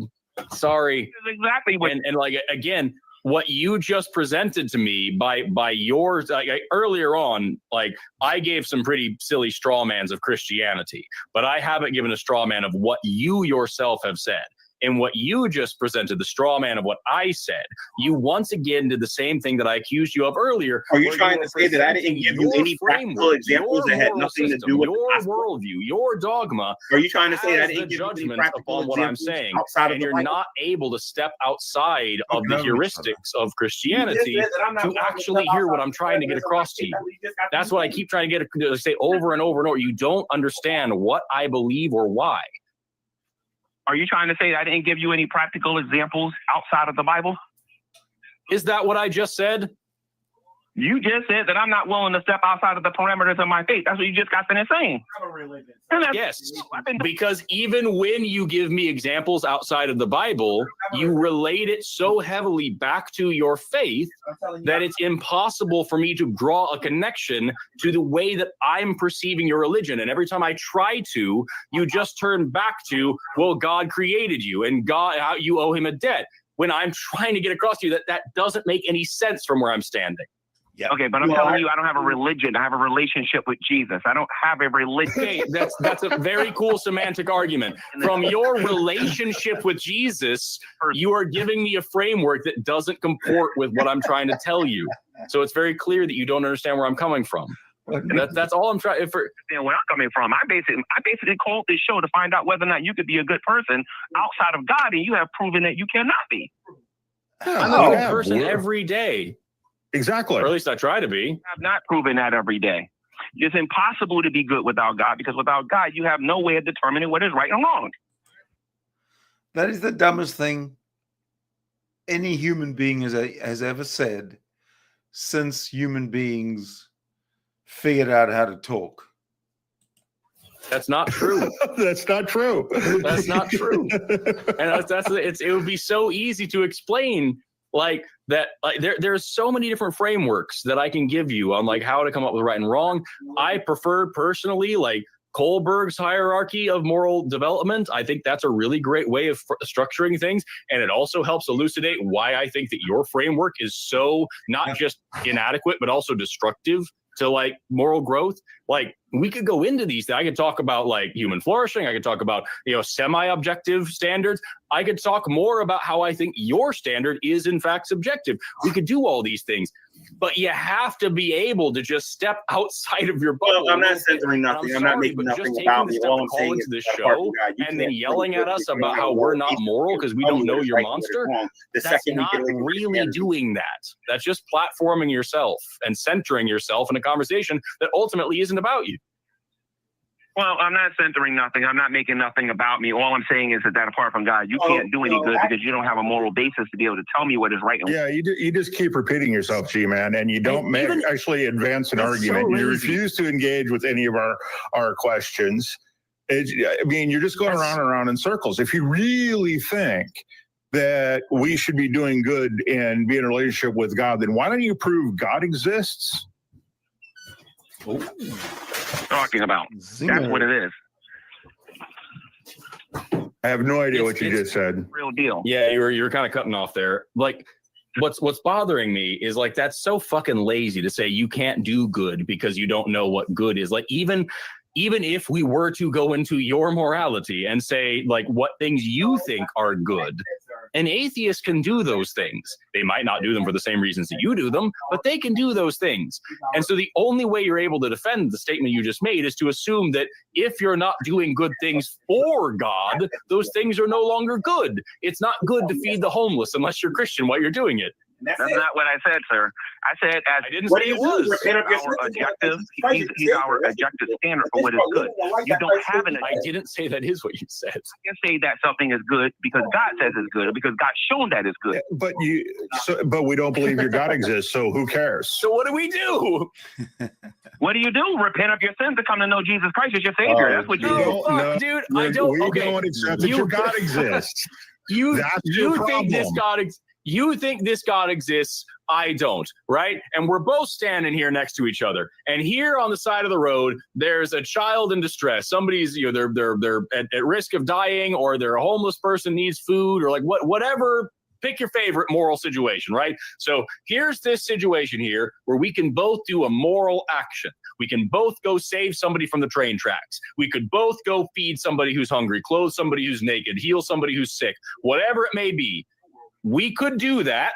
Sorry. That's exactly what. And like, again, what you just presented to me by yours, like, earlier on, like, I gave some pretty silly straw mans of Christianity, but I haven't given a straw man of what you yourself have said. And what you just presented, the straw man of what I said, you once again did the same thing that I accused you of earlier. Are you where trying were to say that I didn't give you presenting any your practical framework, examples your that had moral nothing to system, do with the your gospel? worldview, your dogma? Are you trying to say that I as didn't the give you any judgment practical upon what I'm examples saying, outside of and the you're Bible? not able to step outside of the heuristics of Christianity You just said that I'm not to allowed to actually step hear what outside I'm trying to get across to you. That's what I keep trying to say over and over and over. You don't understand what I believe or why. Are you trying to say I didn't give you any practical examples outside of the Bible? Is that what I just said? You just said that I'm not willing to step outside of the parameters of my faith. That's what you just got finished saying. Yes, because even when you give me examples outside of the Bible, you relate it so heavily back to your faith that it's impossible for me to draw a connection to the way that I'm perceiving your religion. And every time I try to, you just turn back to, well, God created you and God, you owe him a debt. When I'm trying to get across to you that doesn't make any sense from where I'm standing. Yeah. Okay, but I'm telling you, I don't have a religion. I have a relationship with Jesus. I don't have a religion. Okay, that's a very cool semantic argument. From your relationship with Jesus, you are giving me a framework that doesn't comport with what I'm trying to tell you. So it's very clear that you don't understand where I'm coming from. And that's all I'm trying for. Where I'm coming from, I basically called this show to find out whether or not you could be a good person outside of God, and you have proven that you cannot be. I'm a good person every day. Exactly. Or at least I try to be. I have not proven that every day. It's impossible to be good without God, because without God, you have no way of determining what is right and wrong. That is the dumbest thing any human being has ever said since human beings figured out how to talk. That's not true. That's not true. That's not true. And it would be so easy to explain like that. Like there's so many different frameworks that I can give you on like how to come up with right and wrong. I prefer personally like Kohlberg's hierarchy of moral development. I think that's a really great way of structuring things. And it also helps elucidate why I think that your framework is so not just inadequate, but also destructive to like moral growth. Like we could go into these. I could talk about like human flourishing. I could talk about, semi-objective standards. I could talk more about how I think your standard is in fact subjective. We could do all these things, but you have to be able to just step outside of your bubble. Well, I'm not censoring nothing. I'm not making nothing about me. All I'm saying is this show and then yelling at us about how we're not moral because we don't know your monster. That's not really doing that. That's just platforming yourself and centering yourself in a conversation that ultimately isn't about you. Well, I'm not centering nothing. I'm not making nothing about me. All I'm saying is that apart from God, you can't do any good because you don't have a moral basis to be able to tell me what is right. Yeah, you just keep repeating yourself, G-Man, and you don't actually advance an argument. You refuse to engage with any of our questions. You're just going around and around in circles. If you really think that we should be doing good and be in a relationship with God, then why don't you prove God exists? Talking about. That's what it is. I have no idea what you just said. Real deal. Yeah, you're kind of cutting off there. Like, what's bothering me is like that's so fucking lazy to say you can't do good because you don't know what good is. Like even if we were to go into your morality and say like what things you think are good, an atheist can do those things. They might not do them for the same reasons that you do them, but they can do those things. And so the only way you're able to defend the statement you just made is to assume that if you're not doing good things for God, those things are no longer good. It's not good to feed the homeless unless you're Christian while you're doing it. That's not what I said, sir. I said as I didn't say it was. Our objective, he's our objective standard for what is good. You don't have an. I didn't say that is what you said. I can say that something is good because God says it's good, because God's shown that it's good. But we don't believe your God exists, so who cares? So what do we do? What do you do? Repent of your sins and come to know Jesus Christ as your Savior. That's what you do. Dude, I don't. We don't accept that your God exists. You think this God exists. You think this God exists. I don't, right? And we're both standing here next to each other. And here on the side of the road, there's a child in distress. Somebody's, they're at risk of dying, or they're a homeless person needs food, or like whatever. Pick your favorite moral situation, right? So here's this situation here where we can both do a moral action. We can both go save somebody from the train tracks. We could both go feed somebody who's hungry, clothe somebody who's naked, heal somebody who's sick, whatever it may be. We could do that,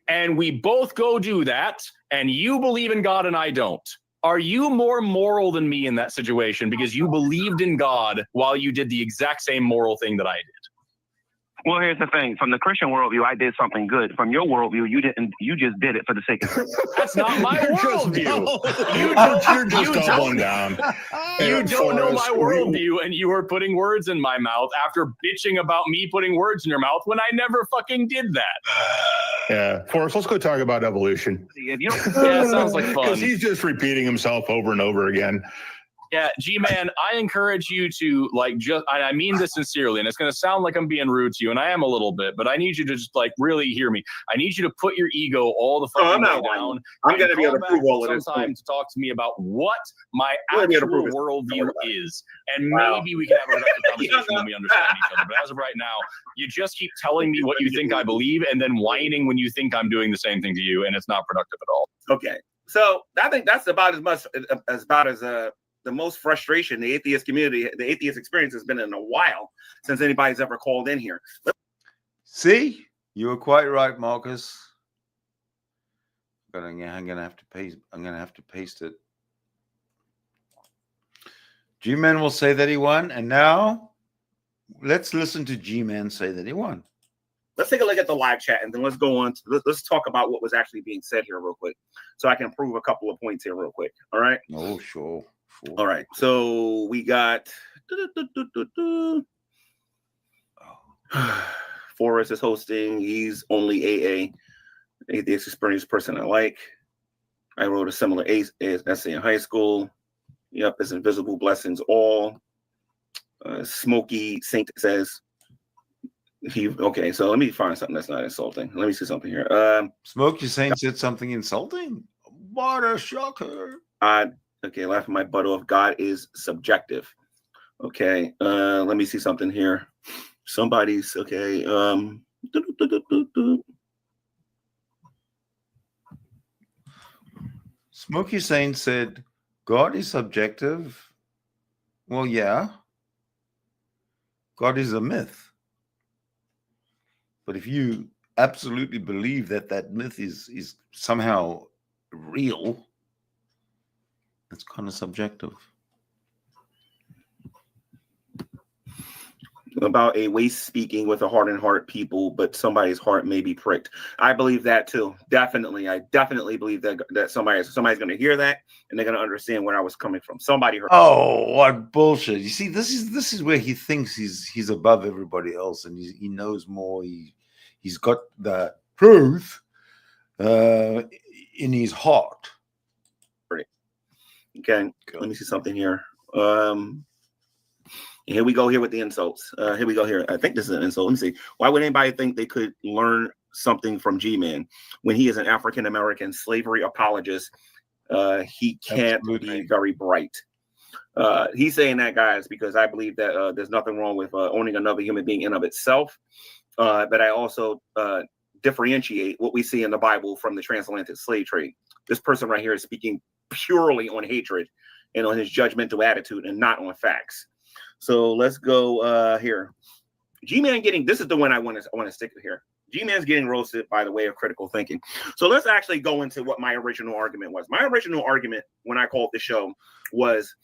and we both go do that, and you believe in God and I don't. Are you more moral than me in that situation because you believed in God while you did the exact same moral thing that I did? Well, here's the thing. From the Christian worldview, I did something good. From your worldview, you didn't. You just did it for the sake of it. That's not my worldview. You're just doubling down. You don't know my worldview, and you are putting words in my mouth after bitching about me putting words in your mouth when I never fucking did that. Yeah, Forrest, let's go talk about evolution. Yeah, sounds like fun. Because he's just repeating himself over and over again. Yeah, G-Man, I encourage you to I mean this sincerely, and it's going to sound like I'm being rude to you, and I am a little bit, but I need you to just really hear me. I need you to put your ego all the fucking way down. I'm going to be able to prove all of this. Sometime to talk to me about what my actual worldview is, and maybe we can have a productive conversation when we understand each other. But as of right now, you just keep telling me what you think I believe, and then whining when you think I'm doing the same thing to you, and it's not productive at all. Okay, so I think that's about as the most frustration the atheist community, the atheist experience has been in a while since anybody's ever called in here. See, you were quite right, Marcus. But I'm gonna have to paste it. G-Man will say that he won, and now let's listen to G-Man say that he won. Let's take a look at the live chat, and then let's go on. Let's talk about what was actually being said here real quick, so I can prove a couple of points here real quick. All right? Oh, sure. All right, so we got Forrest is hosting. He's only AA, atheist experienced person I like. I wrote a similar essay in high school. Yep, it's invisible blessings all. Smokey Saint says okay. So let me find something that's not insulting. Let me see something here. Smokey Saint said something insulting. What a shocker! Okay, laughing my butt off. God is subjective. Okay, let me see something here. Somebody's okay. Smokey Saint said, God is subjective. Well, yeah. God is a myth. But if you absolutely believe that that myth is somehow real, it's kind of subjective. About a waste speaking with a hardened heart people, but somebody's heart may be pricked. I believe that too. Definitely. I definitely believe that somebody's going to hear that and they're going to understand where I was coming from. Somebody heard. Oh, what bullshit. You see, this is where he thinks he's above everybody else and he knows more. He's got the truth in his heart. Okay, let me see something here. Here we go here with the insults. Here we go here. I think this is an insult. Let me see. Why would anybody think they could learn something from G-Man when he is an African-American slavery apologist? He can't be very bright. He's saying that, guys, because I believe that there's nothing wrong with owning another human being in of itself. But I also differentiate what we see in the Bible from the transatlantic slave trade. This person right here is speaking purely on hatred and on his judgmental attitude and not on facts. So let's go here. G-Man this is the one I want to stick with here. G-Man's getting roasted by the way of critical thinking. So let's actually go into what my original argument was. My original argument when I called the show was,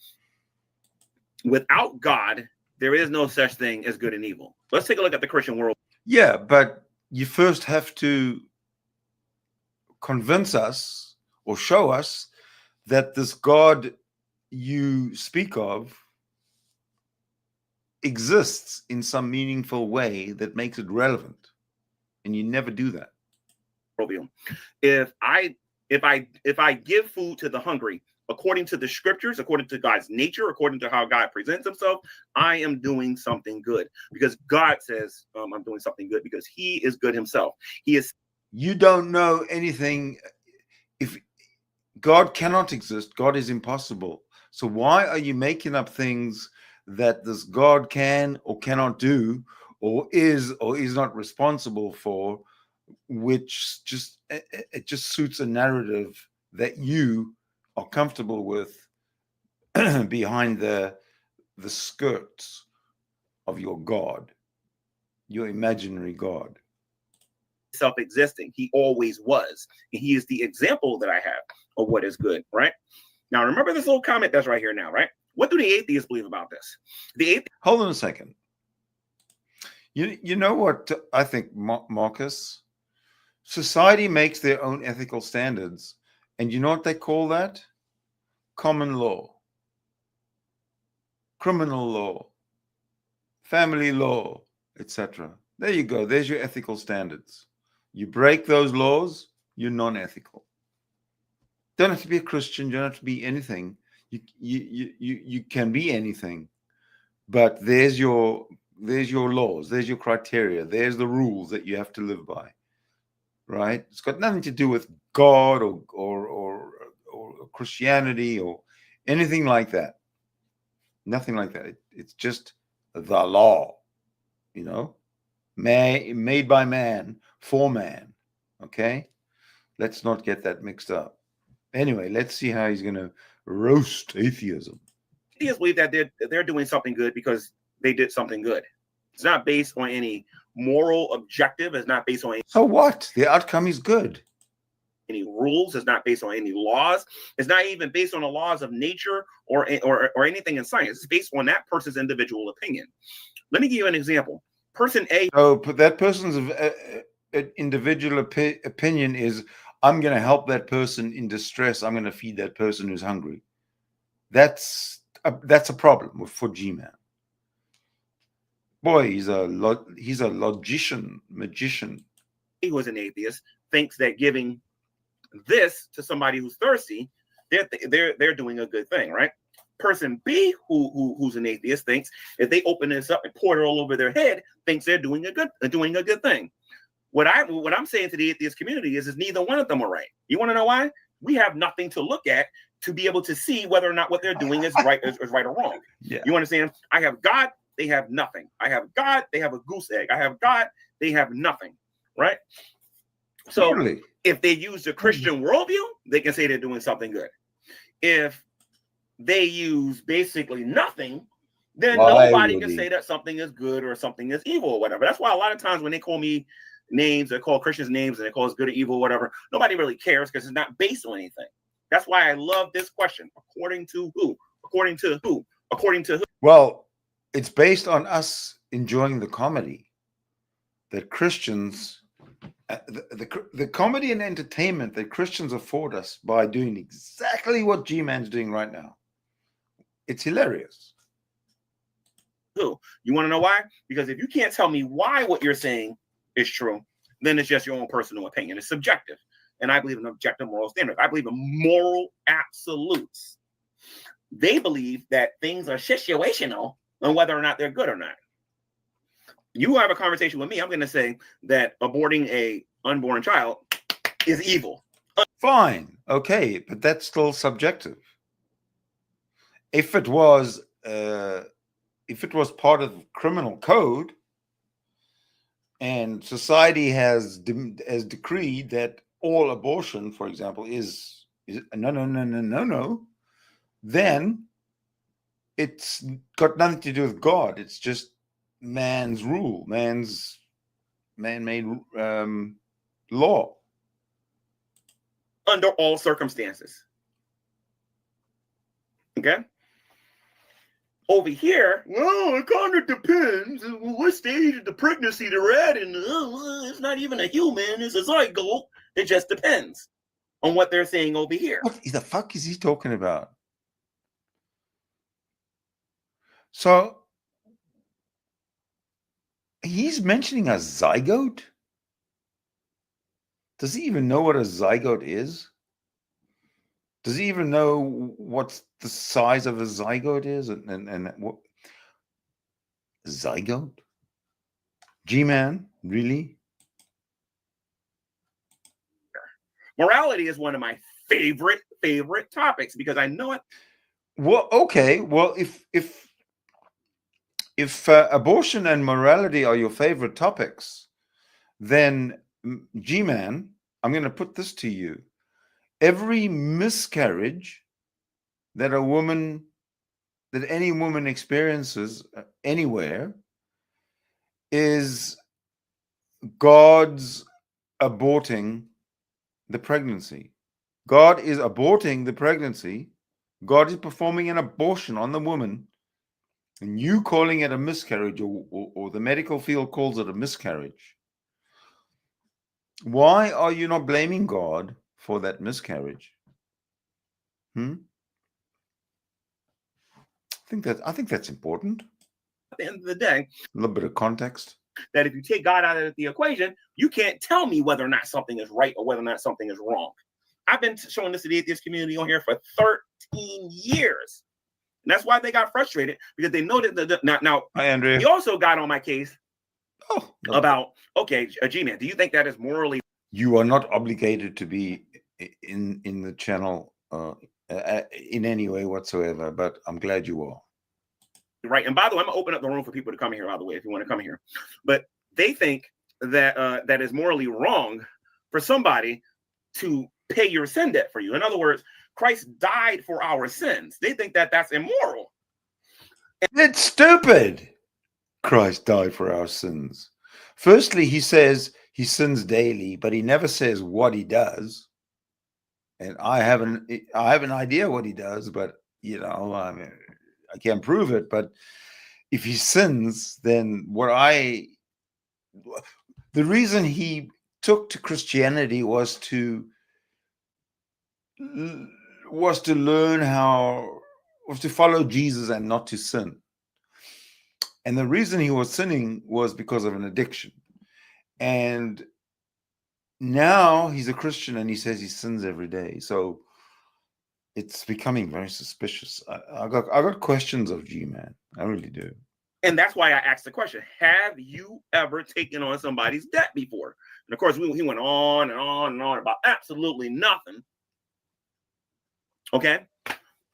without God, there is no such thing as good and evil. Let's take a look at the Christian world. Yeah, but you first have to convince us or show us that this God you speak of exists in some meaningful way that makes it relevant. And you never do that. If I give food to the hungry, according to the scriptures, according to God's nature, according to how God presents himself, I am doing something good because God says I'm doing something good because he is good himself. You don't know anything. If God cannot exist, God is impossible. So why are you making up things that this God can or cannot do or is not responsible for, which just suits a narrative that you are comfortable with behind the skirts of your God, your imaginary God. Self-existing. He always was. And he is the example that I have of what is good, right? Now, remember this little comment that's right here now, right? What do the atheists believe about this? Hold on a second. You know what I think, Marcus? Society makes their own ethical standards. And you know what they call that? Common law, criminal law, family law, etc. There you go. There's your ethical standards. You break those laws, you're non-ethical. Don't have to be a Christian. You don't have to be anything. You can be anything. But there's your laws. There's your criteria. There's the rules that you have to live by. Right? It's got nothing to do with God or Christianity or anything like that. Nothing like that. It's just the law, you know, made by man for man. Okay, let's not get that mixed up. Anyway, let's see how he's going to roast atheism. Atheists believe that they're doing something good because they did something good. It's not based on any moral objective. It's not based on any, so what? The outcome is good. Any rules. It's not based on any laws. It's not even based on the laws of nature or anything in science. It's based on that person's individual opinion. Let me give you an example. Person A. So that person's individual opinion is, I'm going to help that person in distress. I'm going to feed that person who's hungry. That's a problem for G-Man. Boy, he's a magician. He was an atheist, thinks that giving this to somebody who's thirsty, they're doing a good thing, right? Person B, who's an atheist, thinks if they open this up and pour it all over their head, thinks they're doing a good thing. What I'm saying to the atheist community is neither one of them are right. You want to know why? We have nothing to look at to be able to see whether or not what they're doing is right or wrong. Yeah. You understand? I have God, they have nothing. I have God, they have a goose egg. I have God, they have nothing. Right? So totally. If they use the Christian worldview, they can say they're doing something good. If they use basically nothing, then nobody can say that something is good or something is evil or whatever. That's why a lot of times when they call me names, they call Christians names and they call us good or evil or whatever, nobody really cares because it's not based on anything. That's why I love this question. According to who? According to who? According to who? Well, it's based on us enjoying the comedy that Christians, the comedy and entertainment that Christians afford us by doing exactly what G-Man's doing right now. It's hilarious. Who? You want to know why? Because if you can't tell me why what you're saying is true, then it's just your own personal opinion. It's subjective. And I believe in objective moral standards. I believe in moral absolutes. They believe that things are situational on whether or not they're good or not. You have a conversation with me, I'm going to say that aborting a unborn child is evil. Fine. Okay. But that's still subjective. If it was part of the criminal code and society has decreed that all abortion, for example, is no, then it's got nothing to do with God. It's just man's rule, man's man-made law. Under all circumstances. Okay? Over here, well, it kind of depends what stage of the pregnancy they're at, and it's not even a human, it's a zygote. It just depends on what they're saying over here. What the fuck is he talking about? So he's mentioning a zygote? Does he even know what a zygote is? Does he even know what the size of a zygote is? And what zygote? G-Man, really? Morality is one of my favorite topics because I know it. Well, okay. Well, if abortion and morality are your favorite topics, then G-Man, I'm going to put this to you. Every miscarriage that any woman experiences anywhere is God's aborting the pregnancy. God is aborting the pregnancy. God is performing an abortion on the woman And you calling it a miscarriage, or the medical field calls it a miscarriage. Why are you not blaming God for that miscarriage? I think that's important. At the end of the day, a little bit of context. That if you take God out of the equation, you can't tell me whether or not something is right or whether or not something is wrong. I've been showing this to the atheist community on here for 13 years. And that's why they got frustrated, because they know that now Hi, Andrea. He also got on my case about, okay, G-Man, do you think that is morally? You are not obligated to be in the channel in any way whatsoever, but I'm glad you are. Right. And by the way, I'm gonna open up the room for people to come here, by the way, if you want to come here. But they think that that is morally wrong for somebody to pay your sin debt for you. In other words, Christ died for our sins. They think that that's immoral. It's stupid. Christ died for our sins. Firstly, he says he sins daily, but he never says what he does. And I have an idea what he does, but you know, I can't prove it. But if he sins, then the reason he took to Christianity was to follow Jesus and not to sin. And the reason he was sinning was because of an addiction. And now he's a Christian and he says he sins every day. So it's becoming very suspicious. I got questions of G-Man. I really do. And that's why I asked the question, have you ever taken on somebody's debt before? And of course, he went on and on and on about absolutely nothing. Okay.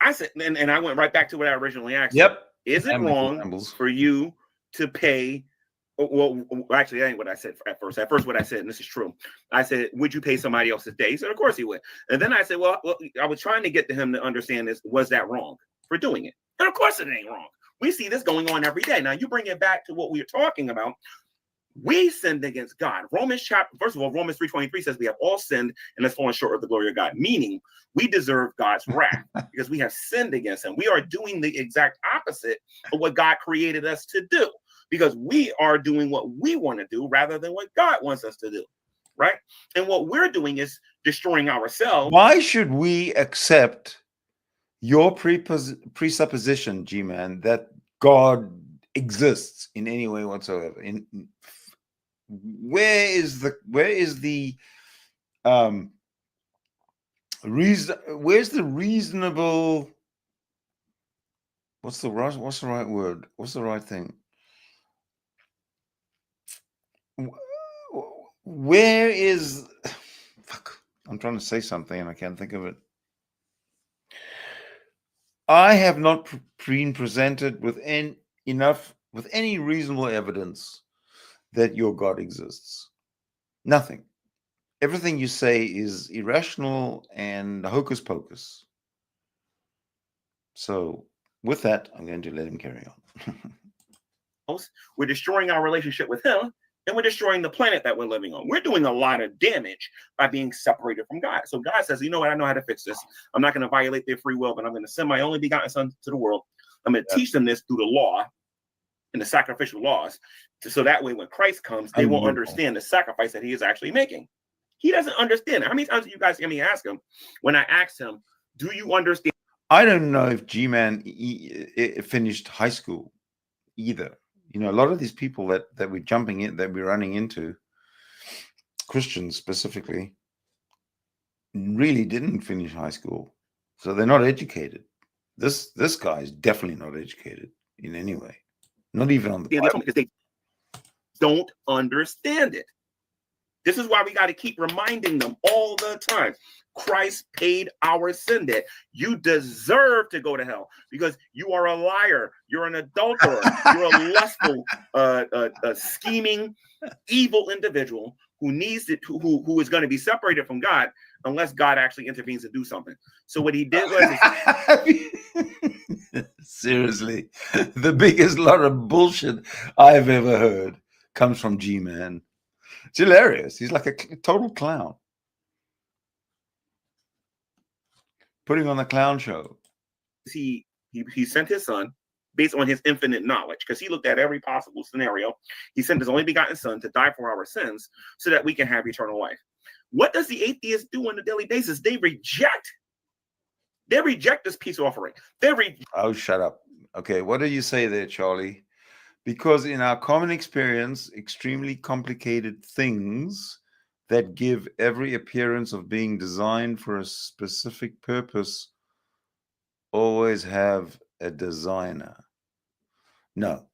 I said, and I went right back to what I originally asked. Yep. Is it wrong for you to pay? Well, actually, that ain't what I said at first. At first, what I said, and this is true, I said, would you pay somebody else's debt? He said, of course he would. And then I said, well, I was trying to get to him to understand this. Was that wrong for doing it? And of course it ain't wrong. We see this going on every day. Now, you bring it back to what we were talking about. We sinned against God. First of all, Romans 3:23 says we have all sinned and have fallen short of the glory of God, meaning we deserve God's wrath because we have sinned against him. We are doing the exact opposite of what God created us to do, because we are doing what we want to do rather than what God wants us to do, right? And what we're doing is destroying ourselves. Why should we accept your presupposition, G-Man, that God exists in any way whatsoever? Where is the reason? Where's the reasonable? What's the right word? What's the right thing? Where is? Fuck! I'm trying to say something and I can't think of it. I have not been presented with any reasonable evidence that your God exists. Nothing. Everything you say is irrational and hocus pocus. So with that, I'm going to let him carry on. We're destroying our relationship with him, and we're destroying the planet that we're living on. We're doing a lot of damage by being separated from God. So God says, you know what? I know how to fix this. I'm not going to violate their free will, but I'm going to send my only begotten son to the world. I'm going to teach them this through the law and the sacrificial laws. So that way, when Christ comes, they will understand the sacrifice that he is actually making. He doesn't understand it. How many times do you guys hear me ask him, when I asked him, do you understand? I don't know if G-Man finished high school either. You know, a lot of these people that we're jumping in, that we're running into, Christians specifically, really didn't finish high school. So they're not educated. This guy is definitely not educated in any way. Not even on the Bible. Because they don't understand it. This is why we got to keep reminding them all the time. Christ paid our sin debt. You deserve to go to hell because you are a liar. You're an adulterer. You're a lustful, scheming, evil individual who needs it, who is going to be separated from God unless God actually intervenes to do something. So what he did was seriously, the biggest lot of bullshit I've ever heard comes from G-Man. It's hilarious. He's like a total clown. Putting on the clown show. He sent his son based on his infinite knowledge, because he looked at every possible scenario. He sent his only begotten son to die for our sins so that we can have eternal life. What does the atheist do on a daily basis? They reject this peace offering. Oh, shut up. Okay, what do you say there, Charlie? Because in our common experience, extremely complicated things that give every appearance of being designed for a specific purpose always have a designer. No,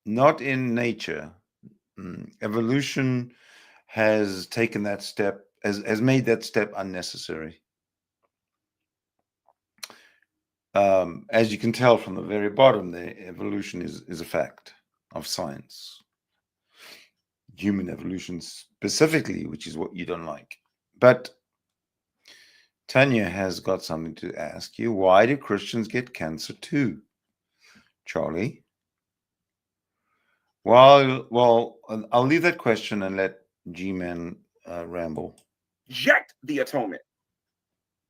not in nature. Evolution has taken that step, has made that step unnecessary. As you can tell from the very bottom there, evolution is a fact of science. Human evolution specifically, which is what you don't like. But Tanya has got something to ask you. Why do Christians get cancer too? Charlie? Well, I'll leave that question and let G-Man ramble. Reject the atonement.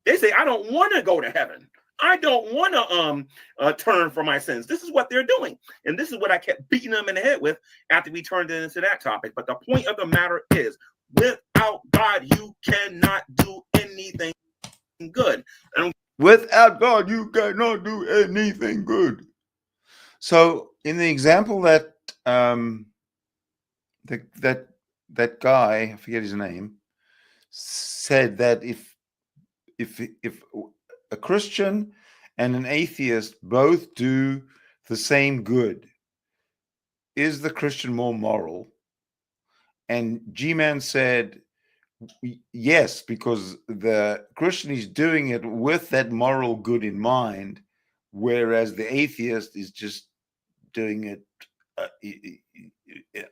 They say, I don't want to go to heaven. I don't want to turn from my sins. This is what they're doing. And this is what I kept beating them in the head with after we turned it into that topic. But the point of the matter is, without God, you cannot do anything good. And without God, you cannot do anything good. So in the example that that guy, I forget his name, said that if a Christian and an atheist both do the same good, is the Christian more moral? And G-Man said, yes, because the Christian is doing it with that moral good in mind, whereas the atheist is just doing it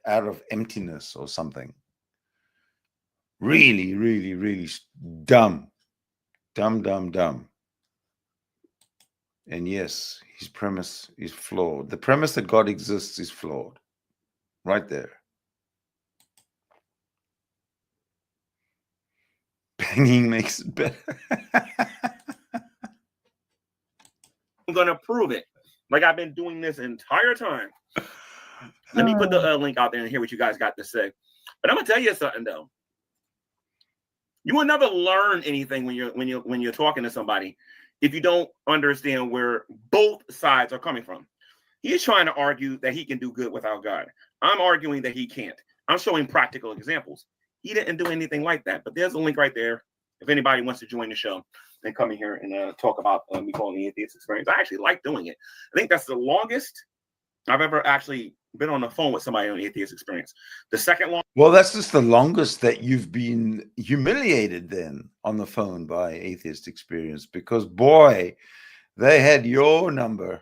out of emptiness or something. Really, really, really dumb. Dumb. And yes, his premise is flawed. The premise that God exists is flawed. Right there. Banging makes it better. I'm going to prove it. Like I've been doing this entire time. Let me put the link out there and hear what you guys got to say. But I'm going to tell you something, though. You will never learn anything when you're talking to somebody if you don't understand where both sides are coming from. He's trying to argue that he can do good without God. I'm arguing that he can't. I'm showing practical examples. He didn't do anything like that. But there's a link right there. If anybody wants to join the show, then come in here and talk about we call it the atheist experience. I actually like doing it. I think that's the longest I've ever actually been on the phone with somebody on the atheist experience. The second long. Well, that's just the longest that you've been humiliated then on the phone by atheist experience, because boy, they had your number.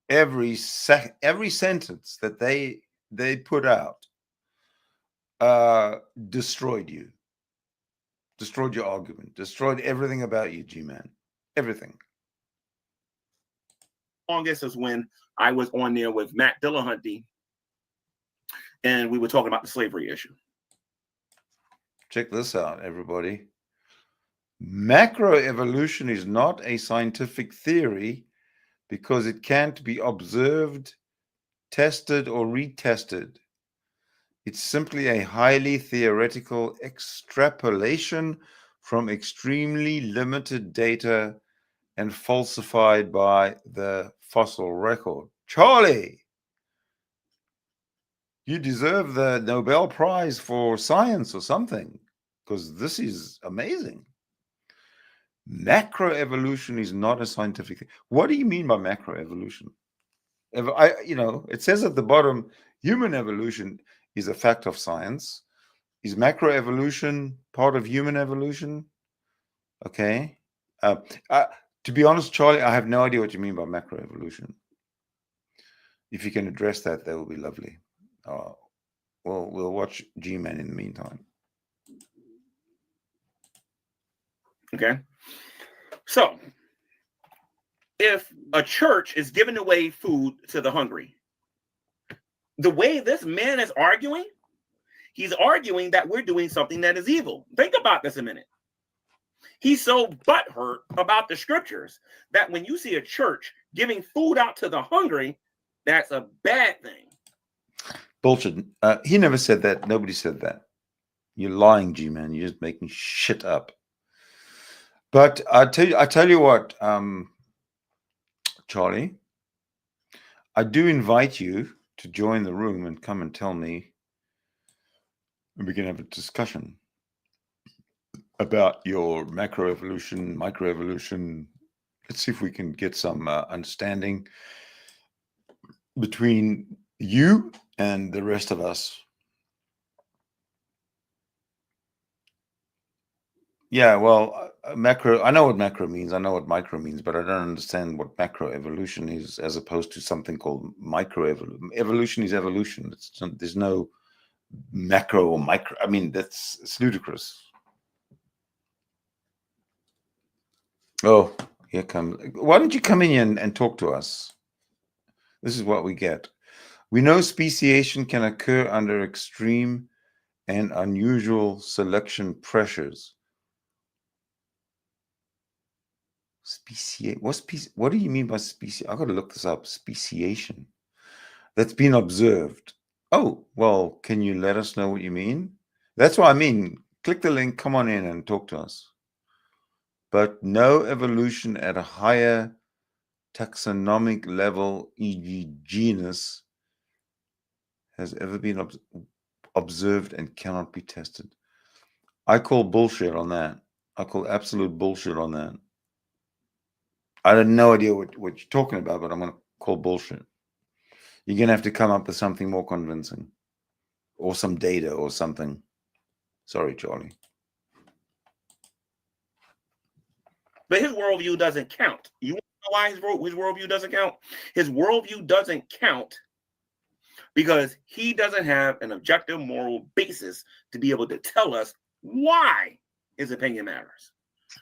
Every sentence that they put out destroyed you, destroyed your argument, destroyed everything about you, G-Man, everything. Longest is when I was on there with Matt Dillahunty, and we were talking about the slavery issue. Check this out, everybody. Macroevolution is not a scientific theory because it can't be observed, tested, or retested. It's simply a highly theoretical extrapolation from extremely limited data and falsified by the fossil record. Charlie, you deserve the Nobel Prize for science or something, because this is amazing. Macroevolution is not a scientific thing. What do you mean by macroevolution? It says at the bottom, human evolution is a fact of science. Is macroevolution part of human evolution? Okay. To be honest, Charlie, I have no idea what you mean by macroevolution. If you can address that, that would be lovely. We'll watch G-Man in the meantime. Okay. So, if a church is giving away food to the hungry, the way this man is arguing, he's arguing that we're doing something that is evil. Think about this a minute. He's so butthurt about the scriptures that when you see a church giving food out to the hungry, that's a bad thing. Bullshit. He never said that. Nobody said that. You're lying, G-Man. You're just making shit up. But I tell you what, Charlie, I do invite you to join the room and come and tell me, and we can have a discussion about your macroevolution, microevolution. Let's see if we can get some understanding between you and the rest of us. Yeah, well, macro, I know what macro means. I know what micro means, but I don't understand what macroevolution is as opposed to something called microevolution. Evolution is evolution. There's no macro or micro. I mean, it's ludicrous. Oh, here comes. Why don't you come in here and talk to us? This is what we get. We know speciation can occur under extreme and unusual selection pressures. What do you mean by speciation? I've got to look this up. Speciation. That's been observed. Oh, well, can you let us know what you mean? That's what I mean. Click the link, come on in and talk to us. But no evolution at a higher taxonomic level, e.g. genus, has ever been observed and cannot be tested. I call bullshit on that. I call absolute bullshit on that. I have no idea what you're talking about, but I'm going to call bullshit. You're going to have to come up with something more convincing or some data or something. Sorry, Charlie. But his worldview doesn't count. You want to know why his worldview doesn't count? His worldview doesn't count because he doesn't have an objective moral basis to be able to tell us why his opinion matters.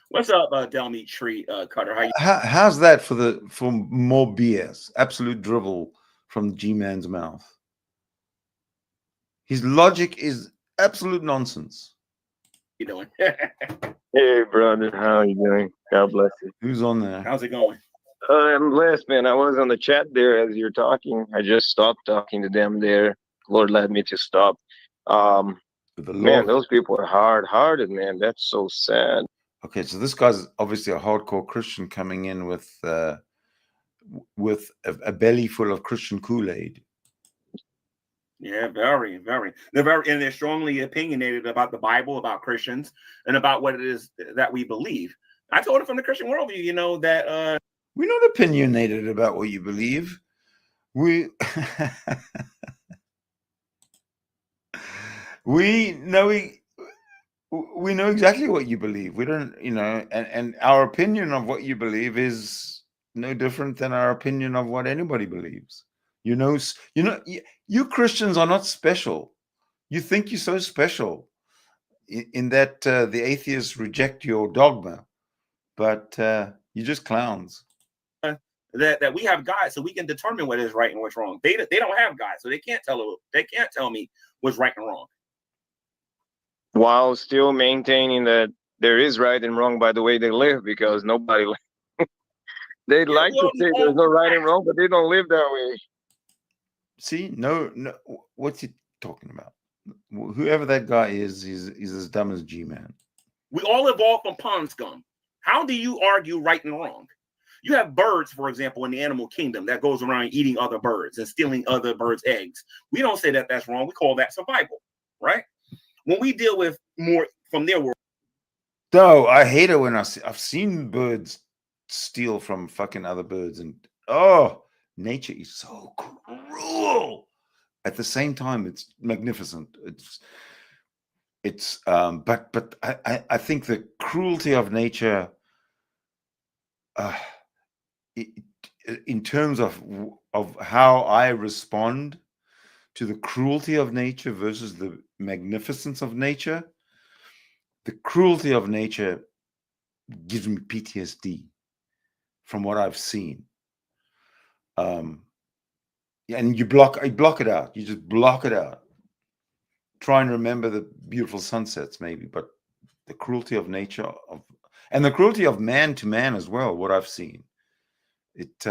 What's up, Delmeat Tree Cutter? How's that for more BS? Absolute drivel from G-Man's mouth. His logic is absolute nonsense. You doing? Hey, brother, how are you doing? God bless you. Who's on there? How's it going? I'm blessed, man. I was on the chat there as you're talking. I just stopped talking to them there. Lord led me to stop. Man, those people are hard-hearted, man. That's so sad. Okay, so this guy's obviously a hardcore Christian coming in with a belly full of Christian Kool-Aid. Yeah, very, very. They're strongly opinionated about the Bible, about Christians, and about what it is that we believe. I told him from the Christian worldview, you know, that we're not opinionated about what you believe. We we know exactly what you believe. We don't, you know, and our opinion of what you believe is no different than our opinion of what anybody believes. You Christians are not special. You think you're so special in that the atheists reject your dogma, but you're just clowns. That we have God, so we can determine what is right and what's wrong. They don't have God, so they can't tell me what's right and wrong. While still maintaining that there is right and wrong by the way they live, because nobody they'd like to say there's no right and wrong, but they don't live that way. See, no, what's he talking about? Whoever that guy is, he's as dumb as G-Man. We all evolved from pond scum. How do you argue right and wrong? You have birds, for example, in the animal kingdom that goes around eating other birds and stealing other birds' eggs. We don't say that that's wrong. We call that survival, right? When we deal with more from their world. No, I hate it when I've seen birds steal from fucking other birds, and nature is so cruel. At the same time, it's magnificent. But I think the cruelty of nature, in terms of how I respond to the cruelty of nature versus the magnificence of nature, the cruelty of nature gives me PTSD from what I've seen. And you block it out. You just block it out. Try and remember the beautiful sunsets, maybe, but the cruelty of nature and the cruelty of man to man as well, what I've seen, It's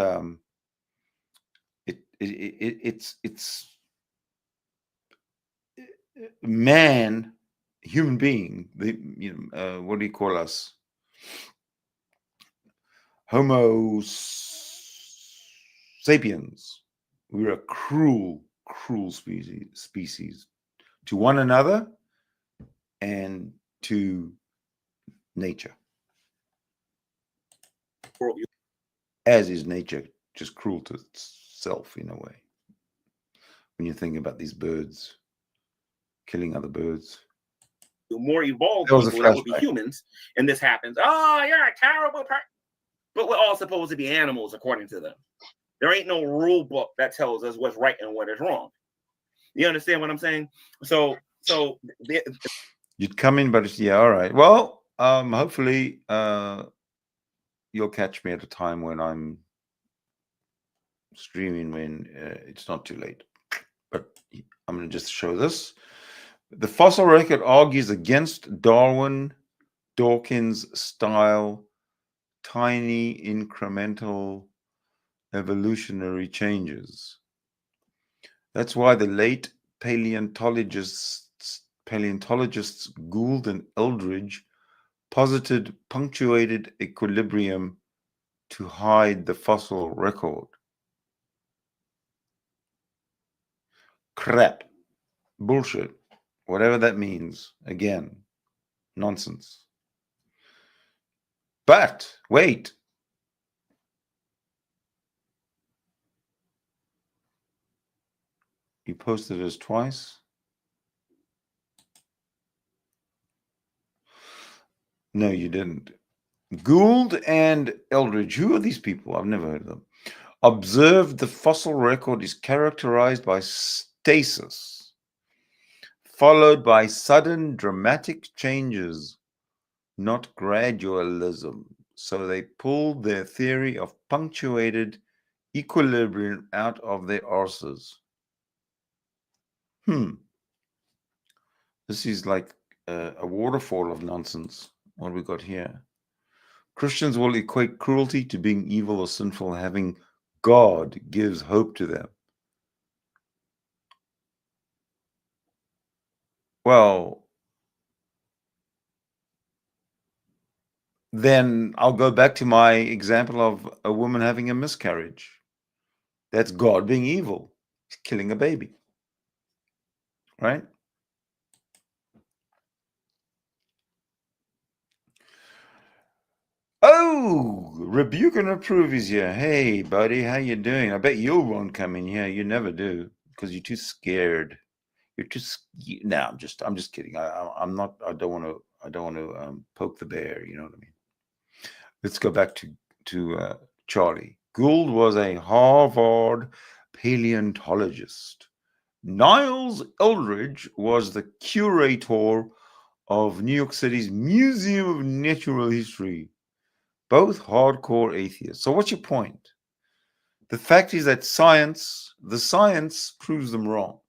man, human being. What do you call us? Homo sapiens. We're a cruel species to one another and to nature. As is nature, just cruel to itself in a way. When you think about these birds killing other birds. The more evolved people that would be humans, and this happens. Oh, you're a terrible person. But we're all supposed to be animals according to them. There ain't no rule book that tells us what's right and what is wrong. You understand what I'm saying? So you'd come in, but yeah, all right. Well, hopefully you'll catch me at a time when I'm streaming when it's not too late. But I'm going to just show this. The fossil record argues against Dawkins style tiny incremental evolutionary changes. That's why the late paleontologists Gould and Eldridge posited punctuated equilibrium to hide the fossil record. Crap. Bullshit. Whatever that means. Again, nonsense. But wait. You posted this twice? No, you didn't. Gould and Eldridge. Who are these people? I've never heard of them. Observed the fossil record is characterized by stasis, followed by sudden dramatic changes, not gradualism. So they pulled their theory of punctuated equilibrium out of their arses. This is like a waterfall of nonsense. What have we got here? Christians will equate cruelty to being evil or sinful, having God gives hope to them. Well, then I'll go back to my example of a woman having a miscarriage. That's God being evil. He's killing a baby. Right? Oh, rebuke and reprove is here. Hey, buddy, how you doing? I bet you won't come in here. You never do because you're too scared. You're too. No, I'm just kidding. I'm not. I don't want to poke the bear. You know what I mean? Let's go back to Charlie. Gould was a Harvard paleontologist. Niles Eldridge was the curator of New York City's Museum of Natural History. Both hardcore atheists. So what's your point? The fact is that the science proves them wrong.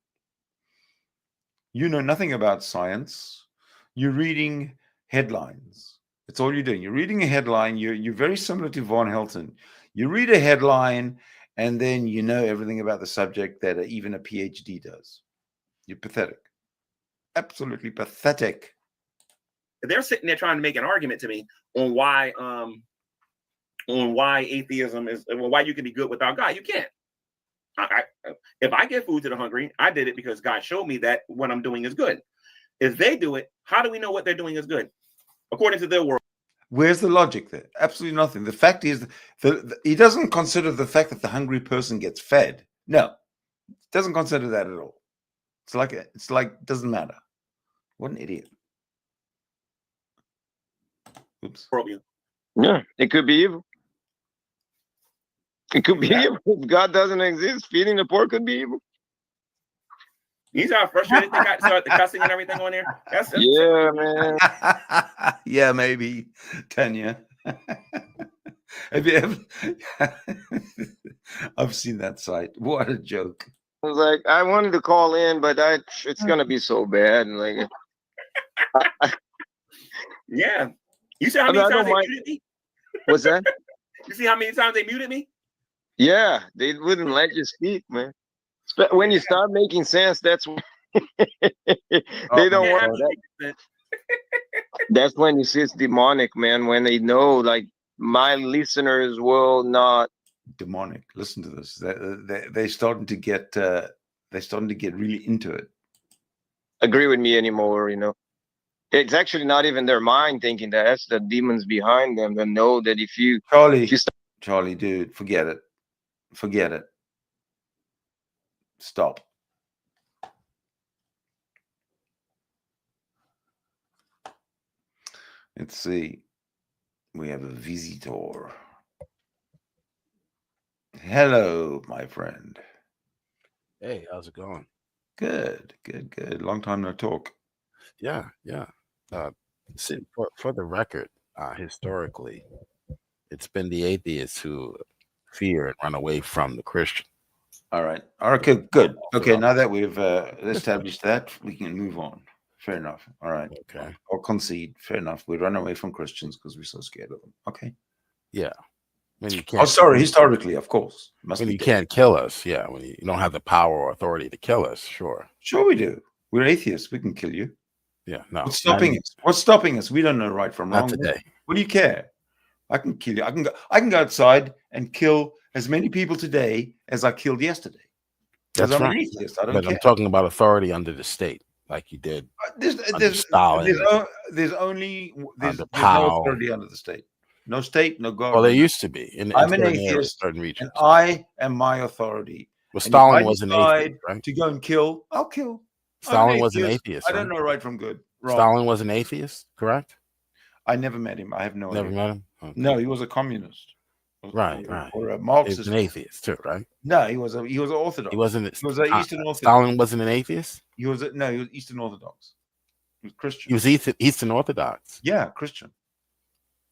You know nothing about science. You're reading headlines. That's all you're doing. You're reading a headline. You're very similar to Von Helton. You read a headline and then you know everything about the subject that even a PhD does. You're pathetic. Absolutely pathetic. They're sitting there trying to make an argument to me on why atheism is, well, why you can be good without God. You can't. If I give food to the hungry, I did it because God showed me that what I'm doing is good. If they do it, how do we know what they're doing is good? According to their world. Where's the logic there? Absolutely nothing. The fact is, he doesn't consider the fact that the hungry person gets fed. No, doesn't consider that at all. It's like doesn't matter. What an idiot. Oops. Yeah, it could be evil. It could be evil. If God doesn't exist, feeding the poor could be evil. You see how frustrated they got to start the cussing and everything on there? Yeah, man. Yeah, maybe. Tanya. Have you ever? I've seen that site. What a joke. I was like, I wanted to call in, but it's gonna be so bad. And like, yeah. You see how many times they muted me? What's that? You see how many times they muted me? Yeah, they wouldn't let you speak, man. When you start making sense, that's when they don't want that. That's when you see it's demonic, man. When they know, like, my listeners will not. Demonic. Listen to this. They're starting to get. They're starting to get really into it. Agree with me anymore, you know. It's actually not even their mind thinking that. That's the demons behind them that know that if you Charlie, dude, forget it. Forget it. Stop. Let's see. We have a visitor. Hello, my friend. Hey, how's it going? Good, good, good. Long time no talk. Yeah, yeah. See, for the record, historically, it's been the atheists who fear and run away from the Christian. All right. Okay, good. Okay, now that we've established that, we can move on. Fair enough. All right. Okay. I'll concede. Fair enough. We run away from Christians because we're so scared of them. Okay. Yeah. When you can't. Oh, sorry. Historically, of course. When you can't kill us, yeah. When you don't have the power or authority to kill us, sure. Sure, we do. We're atheists. We can kill you. Yeah. No. What's stopping us? What's stopping us? We don't know right from wrong. Not today. What do you care? I can kill you. I can go outside and kill as many people today as I killed yesterday. That's I'm right. an atheist. I don't But care. I'm talking about authority under the state, like you did. There's Stalin. There's no Powell. authority under the state. No state, no government. Well, there used to be in I'm an certain areas, atheist, certain regions. and I am my authority. Well, And if Stalin I was an decide atheist, right? to go and kill, I'll kill. Stalin was an atheist. I don't right? know right from good. Wrong. Stalin was an atheist, correct? I never met him. I have no Never idea. met him? Okay. No, he was a communist. Right. Or a He Marxist. was an atheist too, right? No, he was an Orthodox. He wasn't. He was an Eastern Orthodox. Stalin wasn't an atheist. He was he was Eastern Orthodox. He was Christian. He was Eastern Orthodox. Yeah, Christian.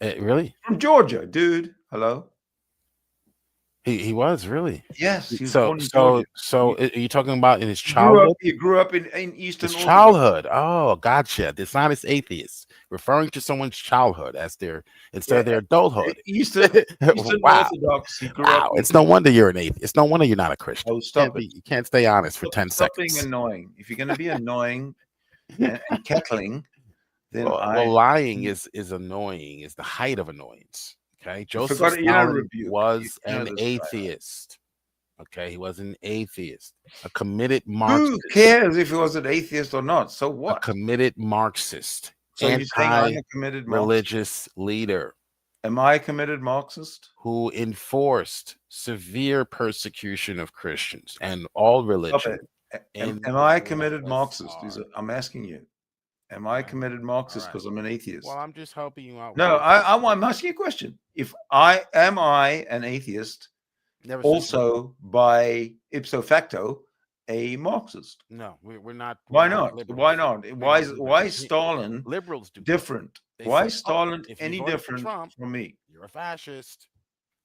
Really? From Georgia, dude. Hello. He was really. Yes. He was So born in Georgia. are you talking about in his childhood? He grew up in Eastern His Orthodox. childhood. Oh, gotcha. It's not as atheists, referring to someone's childhood as instead of their adulthood. Eastern Wow. Orthodox. He grew Wow. up. It's no wonder you're an atheist. It's no wonder you're not a Christian. Oh, stop it. You can't stay honest for 10 Stop seconds. being annoying. If you're going to be annoying and cackling, then well, lying is annoying. Is the height of annoyance. Okay, Joseph Stalin was an atheist. Okay, he was an atheist, a committed Marxist. Who cares if he was an atheist or not? So what? A committed Marxist, So you're saying I'm a committed Marxist? religious leader. Am I a committed Marxist? Who enforced severe persecution of Christians and all religion. Am I a committed Marxist? I'm asking you. Am I a committed Marxist because I'm an atheist? Well, I'm just helping you out. No, I'm asking you a question. If I am an atheist, Never also by ipso facto a Marxist? No, we're not. Why we're not? liberals. Why not? We Why don't do why that. is Stalin Liberals do different? They Why say, is Stalin if you any voted for different Trump, from me? You're a fascist.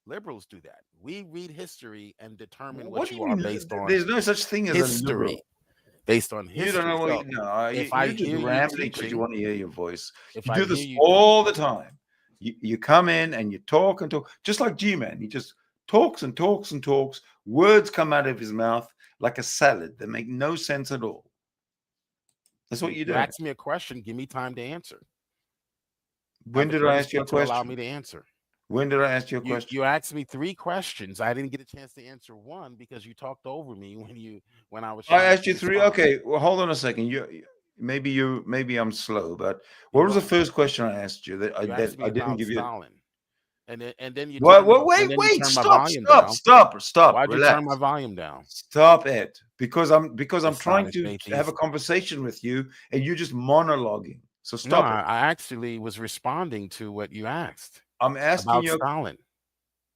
Liberals do that. We read history and determine What what do you you are mean? based on. There's no such thing as a history. liberal. Based on history. You don't know what So, you're just hear you rambling because you teaching- want to hear your voice. if You I do this hear you all the time. You come in and you talk and talk, just like G-Man. He just talks and talks and talks. Words come out of his mouth like a salad that make no sense at all. That's what you do. ask me a question, give me time to answer. When did I ask you a Allow question? me to answer. When did I ask you a question? You asked me 3 questions. I didn't get a chance to answer one because you talked over me when I was. I asked you trying to 3. respond. Okay, well, hold on a second. Maybe I'm slow, but what was the first question I asked you that I asked me didn't about give you? Stalin. And then you Well, turned my- wait, and then you wait, turned my stop, volume stop, down. stop. Why'd you Relax. turn my volume down? Stop it. Because I'm trying Dishonest to atheist. have a conversation with you and you're just monologuing. So No, stop it. I actually was responding to what you asked. I'm asking about you. Stalin.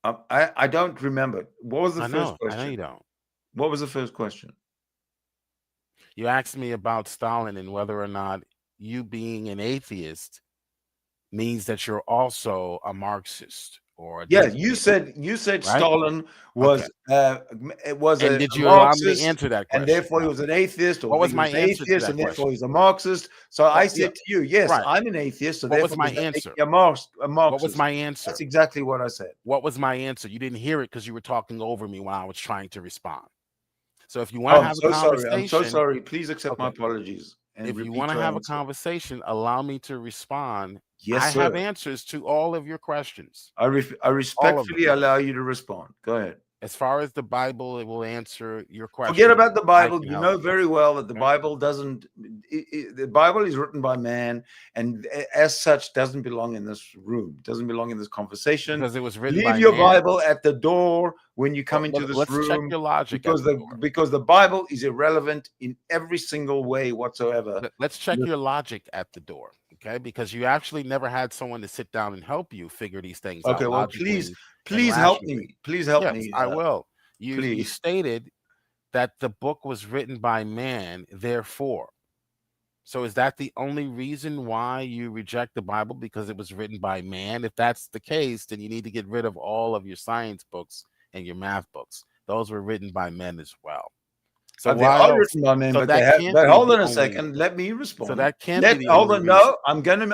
I don't remember. What was the first question? I know you don't. What was the first question? You asked me about Stalin and whether or not you being an atheist means that you're also a Marxist or a Yeah, dictator. you said right? Stalin was it was And a did you allow me to Marxist, answer that question? and therefore he was an atheist, or What was he my was an answer to atheist, that and therefore question? he's a Marxist. So I yeah, said to you, yes, right. I'm an atheist, so What was therefore my does that make answer? me a Marxist. What was my answer? That's exactly what I said. What was my answer? You didn't hear it because you were talking over me when I was trying to respond. So if you want to have a conversation, I'm so sorry. Please accept my apologies. And if you repeat want to your have a answer. conversation, allow me to respond. Yes, I sir. have answers to all of your questions. I respectfully allow you to respond. Go ahead. As far as the Bible, it will answer your question. Forget about the Bible. You know very well that the Bible doesn't. The Bible is written by man, and as such, doesn't belong in this room. Doesn't belong in this conversation. Because it was written by Leave your man. Bible at the door when you come into this let's room. check your logic. Because the Bible is irrelevant in every single way whatsoever. Let's check your logic at the door, okay? Because you actually never had someone to sit down and help you figure these things out. Okay, well, please help me. Please help me. I will. You stated that the book was written by man, therefore. So is that the only reason why you reject the Bible, because it was written by man? If that's the case, then you need to get rid of all of your science books and your math books. Those were written by men as well. So they are written by men, but hold on a second. Let me respond. So that can't be the hold only on. reason. No,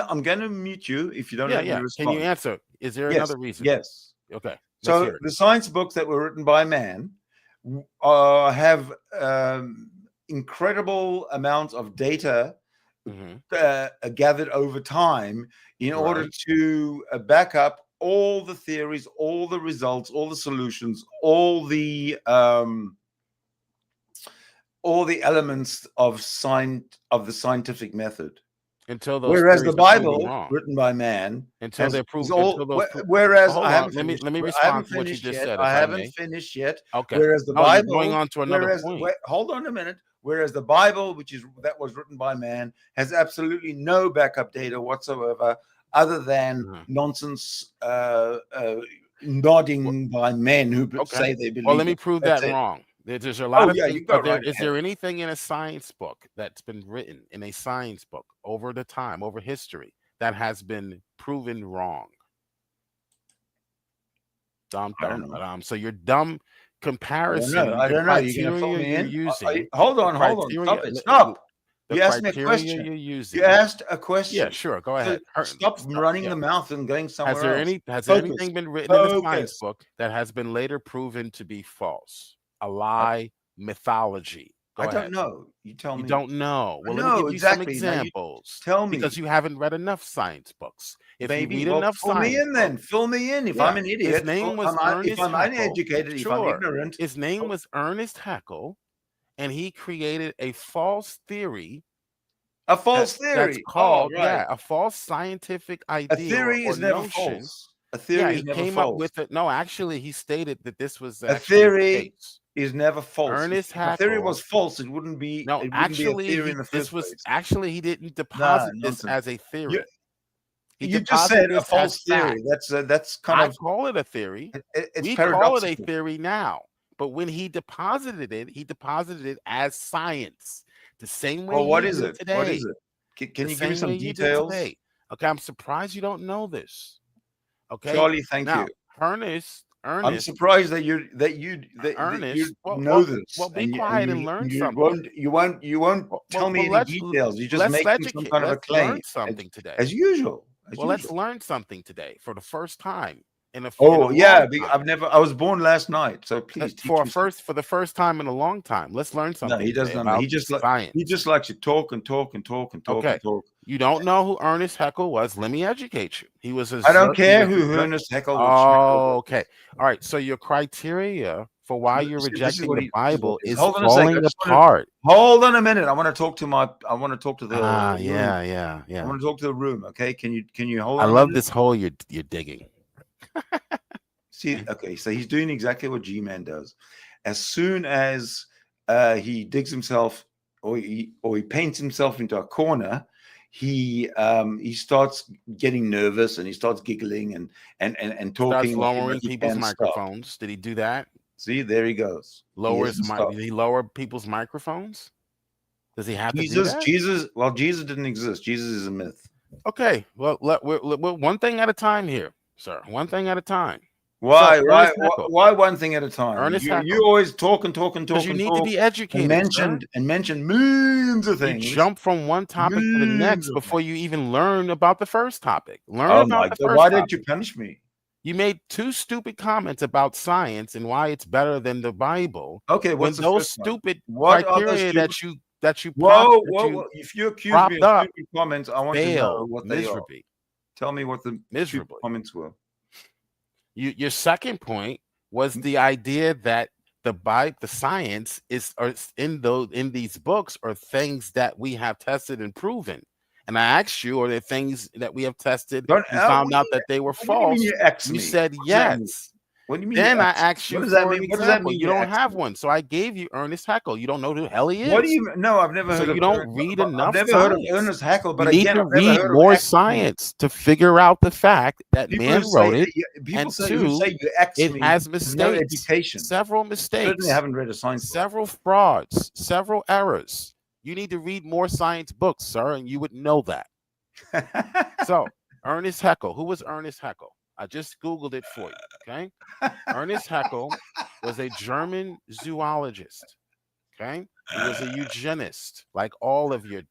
I'm gonna mute you if you don't let me respond. Can you answer? Is there another reason? Yes. Okay. So the science books that were written by man have incredible amounts of data gathered over time in order to back up all the theories, all the results, all the solutions, all the elements of the scientific method. Until those whereas the Bible, written by man, until they're proved. Whereas I haven't finished. Let me respond to what you just said. I haven't finished yet. Okay. Whereas the Bible, going on to another point. Hold on a minute. Whereas the Bible, that was written by man, has absolutely no backup data whatsoever, other than nonsense nodding by men who say they believe. Well, let me prove that wrong. There's a lot of things. Is there anything in a science book that's been written in a science book over the time, over history, that has been proven wrong? So your dumb comparison. I don't know. You're gonna fill me in. Hold on. Stop. You asked me a question. You asked a question. Yeah, sure. Go ahead. Stop running the mouth and going somewhere else. Has there anything been written in a science book that has been later proven to be false? A lie, mythology. I don't know. You tell me. You don't know. Well, let me give you some examples. Tell me. Because you haven't read enough science books. If you read enough fill me in then. Fill me in. If I'm an idiot, his name was if I'm uneducated, if I'm ignorant. His name was Ernest Haeckel, and he created a false theory. A false theory. That's called, a false scientific idea. A theory is never false. A theory is never false. He came up with it. No, actually, he stated that this was a theory. Is never false. Ernest Haeckel. If the theory was false, it wouldn't be. No, actually, be a theory in the first place. Actually, he didn't deposit this as a theory. You just said a false theory. That's kind of. I call it a theory. It's we call it a theory now, but when he deposited it as science, the same way. Well, what is it? Today. What is it? Can you give me some details? Okay, I'm surprised you don't know this. Okay, Charlie, thank you. Ernest. I'm surprised that you know this. Well, be quiet and learn something. You won't tell me any details. You just make some kind of a claim. Learn something today, as usual. Let's learn something today for the first time in a. I was born last night, so please. For the first time in a long time, let's learn something. No, he doesn't know. He just likes to talk and talk and talk and talk and talk. You don't know who Ernest Haeckel was? Let me educate you. He was. I don't care who Ernest Haeckel was. Oh, okay. All right. So your criteria for why you're rejecting the Bible is falling apart. Hold on a minute. I want to talk to the. I want to talk to the room. Okay. Can you hold on? I love this hole you're digging. See, okay. So he's doing exactly what G-Man does. As soon as he digs himself or he paints himself into a corner, he starts getting nervous and he starts giggling and talking. Starts lowering people's microphones. Stop. Did he do that? See, there he goes. Did he lower people's microphones? Does he have to do that? Jesus didn't exist. Jesus is a myth. Okay. Well, we're one thing at a time here. sir. One thing at a time. Why? So, Why one thing at a time? Ernest You always talk. Because you need to be educated. And mention millions of things. You jump from one topic to the next before you even learn about the first topic. Learn about the first Why topic. did you punish me? You made 2 stupid comments about science and why it's better than the Bible. Okay, what's those stupid what criteria that you whoa, if you accuse me of stupid comments, I want to know what they are. Tell me what the stupid comments were. Your second point was the idea that the science is in these books are things that we have tested and proven. And I asked you, are there things that we have tested and found out that they were false? You said yes. What do you mean? Then I asked you for an example. Mean, you don't have one, so I gave you Ernest Haeckel. You don't know who the hell he is. What do you? No, I've never heard. So you don't read enough. I've never heard of Ernest Haeckel, but you need to read more science to figure out the fact that man wrote it, and 2, it has mistakes. Several mistakes. Certainly haven't read a science. Several frauds. Several errors. You need to read more science books, sir, and you would know that. So, Ernest Haeckel. Who was Ernest Haeckel? I just Googled it for you, okay? Ernest Haeckel was a German zoologist, okay? He was a eugenist, like all of your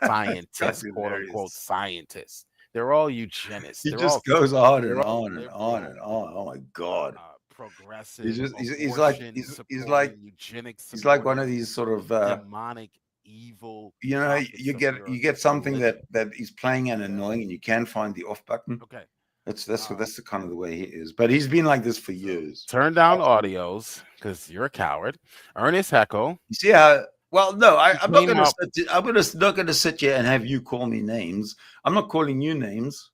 scientists, quote-unquote scientists. They're all eugenists. He just goes on and on and on and on. Oh, my God. Progressive. He's like one of these sort of demonic, evil. You know, you get something that is playing and annoying, and you can't find the off button. Okay. That's the kind of the way he is. But he's been like this for years. Turn down audios because you're a coward. Ernest Haeckel. You see how? Well, no, I'm not going to sit here and have you call me names. I'm not calling you names.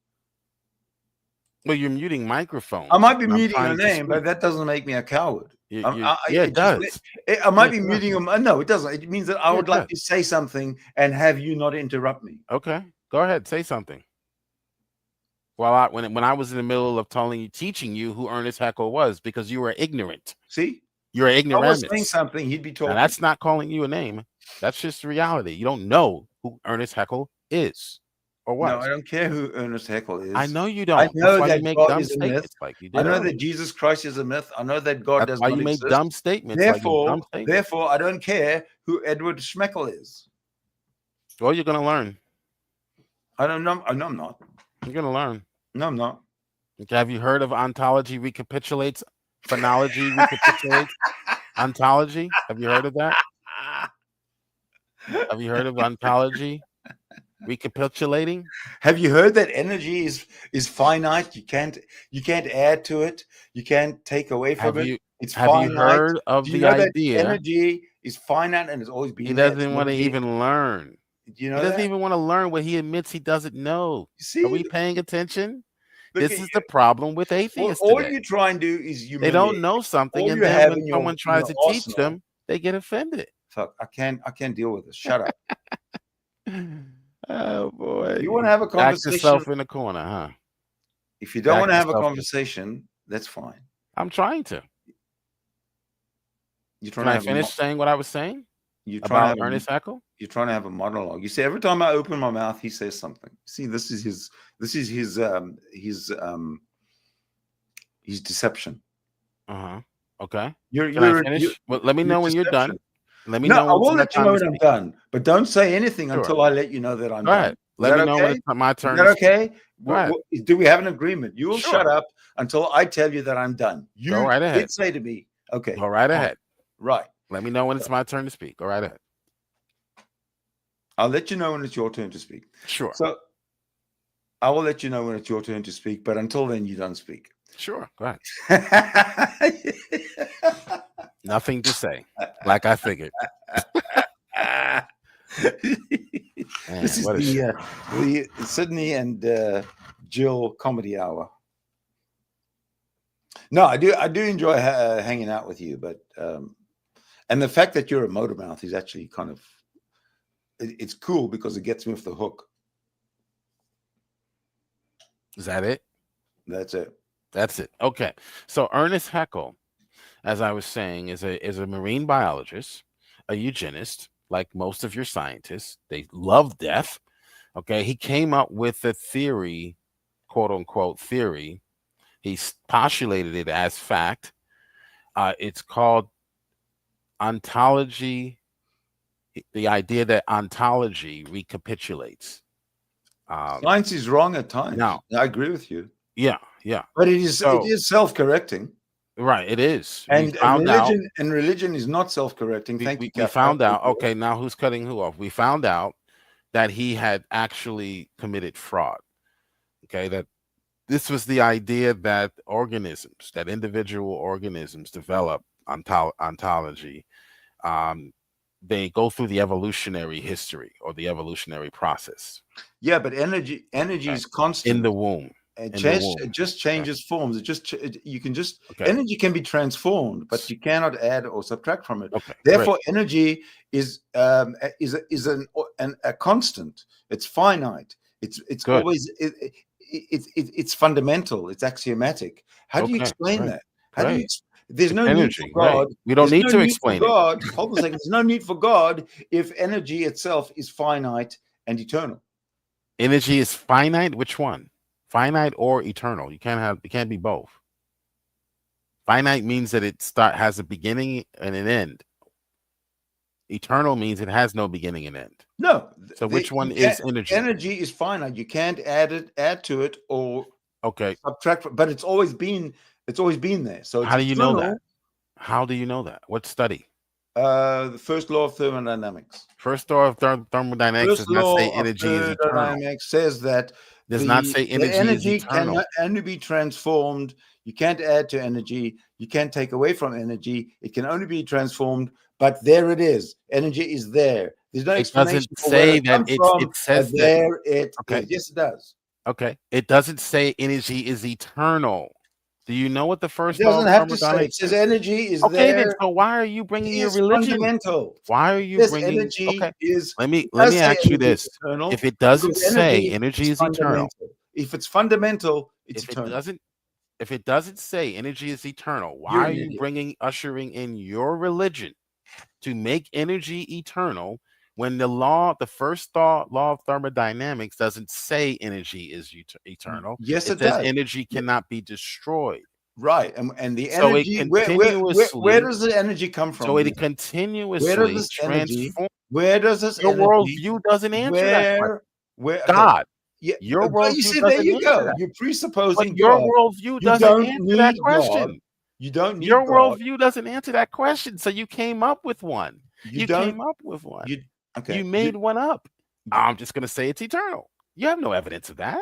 Well, you're muting microphones. I might be muting a name, but that doesn't make me a coward. It does. I might be muting him. No, it doesn't. It means that I would like to say something and have you not interrupt me. Okay, go ahead, say something. Well, when I was in the middle of teaching you who Ernest Haeckel was, because you were ignorant. See, you're ignorant. I was saying something, he'd be talking. Now, that's not calling you a name. That's just reality. You don't know who Ernest Haeckel is or was. No, I don't care who Ernest Haeckel is. I know you don't. I know that's that you make God dumb is a myth. statements like you did. I know that Jesus Christ is a myth. I know that God does not exist. That's why you make dumb statements. Therefore, I don't care who Edward Schmeckel is. Well, you're gonna learn. I don't know. I know I'm not. You're gonna learn. No, I'm not. Okay, have you heard of ontology recapitulates? Phonology recapitulates? Ontology? Have you heard of that? Have you heard of ontology recapitulating? Have you heard that energy is finite? You can't add to it. You can't take away from it. It's finite. Have you heard of the idea? Energy is finite and it's always been. He doesn't want to even learn. You know, he doesn't even want to learn what he admits he doesn't know. See? Are we paying attention? This is the problem with atheists. All you try and do is they don't know something, and then when someone tries to teach them, they get offended. Fuck! I can't deal with this. Shut up. Oh boy! You want to have a conversation? Back yourself in the corner, huh? If you don't want to have a conversation, that's fine. I'm trying to. Can I finish saying what I was saying? You're about Ernest Haeckel? You're trying to have a monologue. You see, every time I open my mouth, he says something. See, this is his deception. Okay. Can I finish? Well, let me know when you're done. Let me know. No, I will let you know when I'm done. But don't say anything until I let you know that I'm done. Ahead. Let me know when it's my turn. Is that okay? Do we have an agreement? You will shut up until I tell you that I'm done. You go right ahead. Did say to me, okay. Go right ahead. Right. Let me know when it's my turn to speak. Go right ahead. I'll let you know when it's your turn to speak. Sure. So I will let you know when it's your turn to speak, but until then, you don't speak. Sure. Go ahead. Nothing to say, like I figured. Man, this is the Sydney and Jill comedy hour. No, I do enjoy hanging out with you, but and the fact that you're a motor mouth is actually kind of it's cool because it gets me off the hook. Is that it? That's it. That's it. Okay. So Ernest Haeckel, as I was saying, is a marine biologist, a eugenist, like most of your scientists. They love death. Okay. He came up with a theory, quote unquote theory, He's postulated it as fact. It's called ontology. The idea that ontology recapitulates. Science is wrong at times. Now, I agree with you. Yeah. But it is self-correcting. Right, it is. And religion is not self-correcting. We found out. Okay, now who's cutting who off? We found out that he had actually committed fraud. Okay, that this was the idea that organisms, that individual organisms develop ontology. They go through the evolutionary history or the evolutionary process. Yeah, but energy is constant in the womb. It just changes forms. Energy can be transformed, but you cannot add or subtract from it. Therefore, energy is a constant. It's finite. It's always it's fundamental. It's axiomatic. How do you explain that? How do you? There's no need for God. We don't need to explain God. Hold on a second. There's no need for God if energy itself is finite and eternal. Energy is finite. Which one? Finite or eternal? You can't be both. Finite means that it has a beginning and an end. Eternal means it has no beginning and end. No. So which one is energy? Energy is finite. You can't add to it or subtract. But it's always been there. So how do you know that? How do you know that? What study? The first law of thermodynamics. First law of thermodynamics does not say energy is eternal. Thermodynamics says that does not say energy can only be transformed. You can't add to energy. You can't take away from energy. It can only be transformed. But there it is. Energy is there. There's no explanation. It doesn't say that it says there. Yes, it does. Okay. It doesn't say energy is eternal. Do you know what the first? It doesn't have to say. It says energy is there. Okay, then, so why are you bringing your religion? Fundamental. Why are you bringing? Energy is. Let me ask you this: if it doesn't say energy is eternal, if it's fundamental, it's eternal. If it doesn't say energy is eternal, why are you ushering in your religion to make energy eternal when the first law of thermodynamics doesn't say energy is eternal? Yes, it says does. Energy cannot be destroyed. Right, and the energy. Where does the energy come from? So it continuously transforms. Where does this? Your worldview doesn't answer that. Where God? Yeah, your worldview. You see, there you go. You're presupposing your worldview doesn't answer that question. God. You don't need your God. Worldview doesn't answer that question. So you came up with one. You came up with one. You made one up. I'm just going to say it's eternal. You have no evidence of that.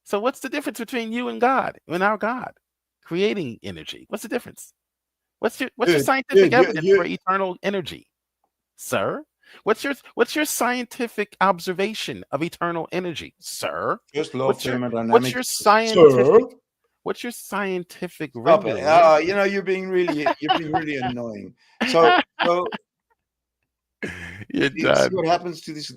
So what's the difference between you and God, and our God, creating energy? What's the difference? What's your scientific evidence for eternal energy, sir? What's your scientific observation of eternal energy, sir? Just law of thermodynamics. What's your scientific? What's your scientific rendering? You're being really annoying. So you're see done. what happens to this.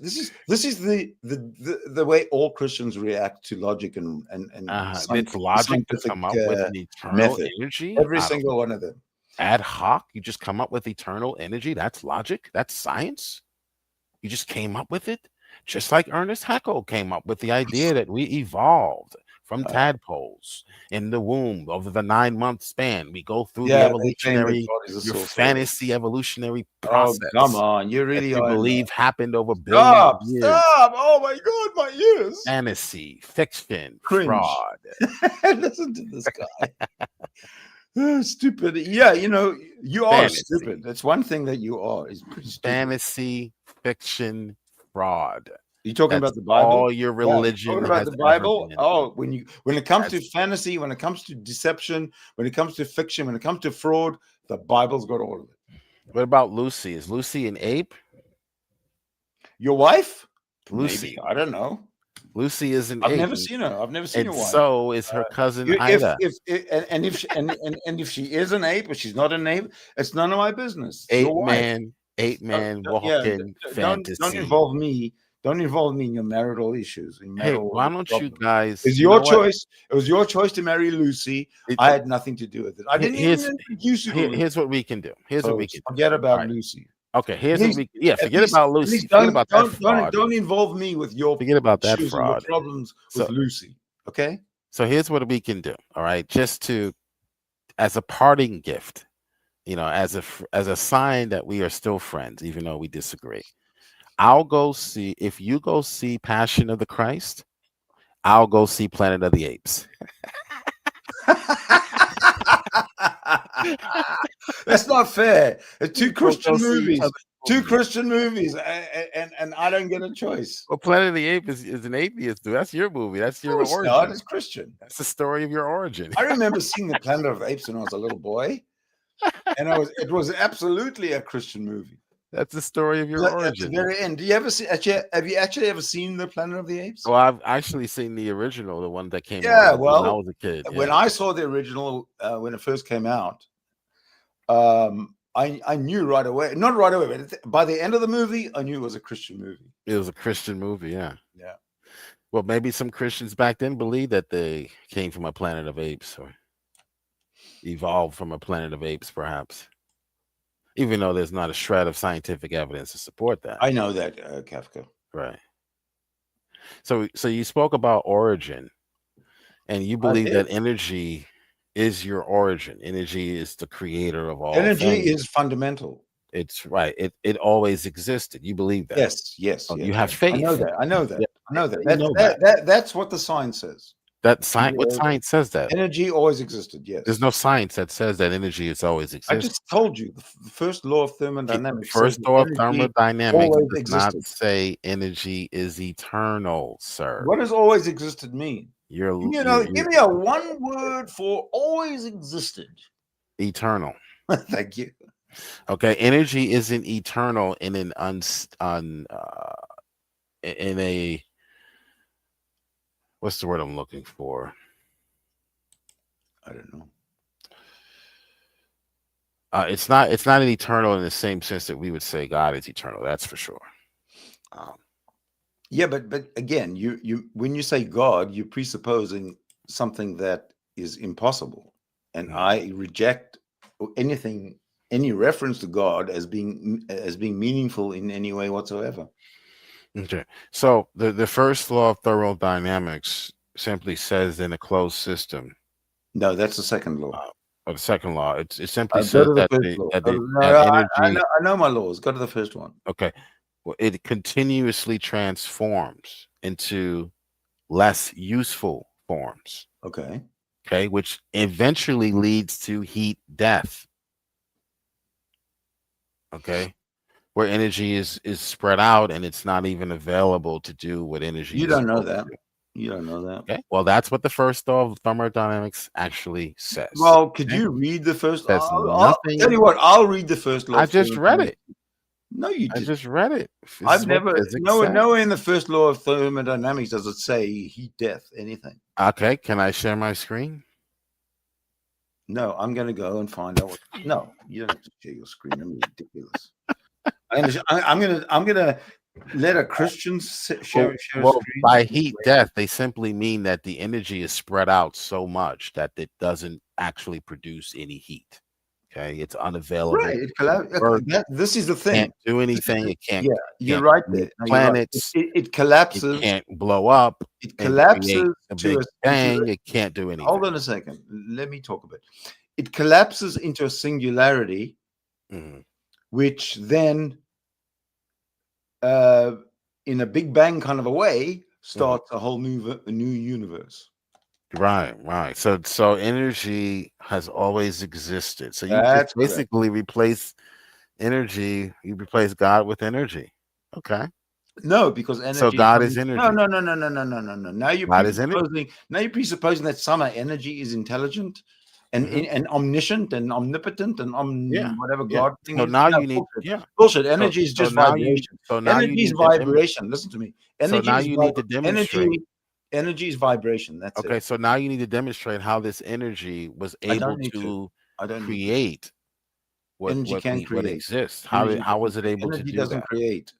This is the way all Christians react to logic and it's logic to come up with an eternal energy. Every single one of them. Ad hoc, you just come up with eternal energy. That's logic. That's science. You just came up with it, just like Ernest Haeckel came up with the idea that we evolved from tadpoles in the womb over the 9-month span. We go through the evolutionary, your fantasy evolutionary process. Oh, come on, you really believe happened over billions of years. Stop! Oh my God, my ears! Fantasy, fiction, cringe. Fraud. Listen to this guy. Stupid. Yeah, you are stupid. That's one thing that you are. Is pretty stupid. Fantasy, fiction, fraud. You talking about the Bible? All your religion. Talking about the Bible? Oh, when it comes to fantasy, when it comes to deception, when it comes to fiction, when it comes to fraud, the Bible's got all of it. What about Lucy? Is Lucy an ape? Your wife? Lucy. Maybe. I don't know. Lucy is an ape. I've never seen her. I've never seen her wife. So is her cousin Ida. If she is an ape or she's not an ape, it's none of my business. Ape man walking fantasy. Don't involve me. Don't involve me in your marital issues. Why don't you guys? It's your choice. It was your choice to marry Lucy. I had nothing to do with it. I didn't even introduce you. Here's what we can do. Forget about Lucy. Okay, forget about Lucy. Forget about that fraud. Don't involve me with your forget about that fraud. Problems with Lucy. Okay. So here's what we can do. All right, just to as a parting gift, as a sign that we are still friends, even though we disagree. I'll go see if you go see Passion of the Christ. I'll go see Planet of the Apes. That's not fair. It's two Christian movies. Two Christian movies, and I don't get a choice. Well, Planet of the Apes is an atheist, dude. That's your movie. That's your origin. No, it's Christian. That's the story of your origin. I remember seeing the Planet of the Apes when I was a little boy, and it was absolutely a Christian movie. That's the story of your origin. At the very end. Do you ever see? Have you actually ever seen the Planet of the Apes? Well, I've actually seen the original, the one that came out when I was a kid. When I saw the original when it first came out, I knew right away. Not right away, but by the end of the movie, I knew it was a Christian movie. It was a Christian movie, yeah. Yeah. Well, maybe some Christians back then believed that they came from a Planet of Apes or evolved from a Planet of Apes, perhaps. Even though there's not a shred of scientific evidence to support that. I know that, Kafka. Right. So you spoke about origin, and you believe that energy is your origin. Energy is the creator of all. Energy things. is fundamental. It's right. It always existed. You believe that? Yes. Oh, you have faith. I know that. Yeah. I know that. That's what the science says. That science. What science says that? Energy always existed. Yes. There's no science that says that energy has always existed. I just told you the first law of thermodynamics. The first law of thermodynamics does existed. not say energy is eternal, sir. What does always existed mean? Give me a one word for always existed. Eternal. Thank you. Okay, energy isn't eternal in an in a what's the word I'm looking for? I don't know. It's not an eternal in the same sense that we would say God is eternal. That's for sure. Yeah, but again, you when you say God, you're presupposing something that is impossible, and I reject any reference to God as being meaningful in any way whatsoever. Okay, so the first law of thermodynamics simply says in a closed system. No, that's the second law. The second law. It simply says that energy. I know my laws. Go to the first one. Okay. Well, it continuously transforms into less useful forms. Okay. Okay, which eventually leads to heat death. Okay, where energy is spread out and it's not even available to do what energy. You don't know that. You don't know that. Okay. Well, that's what the first law of thermodynamics actually says. Well, could you read the first? I'll tell you what. I'll read the first law. I just read it. No, you didn't. I just read it. I've never. Nowhere in the first law of thermodynamics does it say heat, death, anything. Okay. Can I share my screen? No, I'm going to go and find out. No, you don't have to share your screen. I'm ridiculous. I'm gonna let a Christian share. Well, by heat death, they simply mean that the energy is spread out so much that it doesn't actually produce any heat. Okay, it's unavailable. Right. This is the thing. Can't do anything. It can't. Yeah, you're right there. Planets. It collapses. It can't blow up. It collapses a big bang. It can't do anything. Hold on a second. Let me talk a bit. It collapses into a singularity, which then, in a Big Bang kind of a way, starts a whole new universe. Right. So energy has always existed. So you just basically replace energy. You replace God with energy. Okay. No, because energy. So God is energy. No. Now you're presupposing that somehow energy is intelligent and omniscient and omnipotent and whatever God thing. So now you need bullshit. Energy is just vibration. Energy is vibration. Listen to me. So now you need to demonstrate. Energy is vibration. That's okay. So now you need to demonstrate how this energy was able to create what exists. How was it able to do that? Energy doesn't create.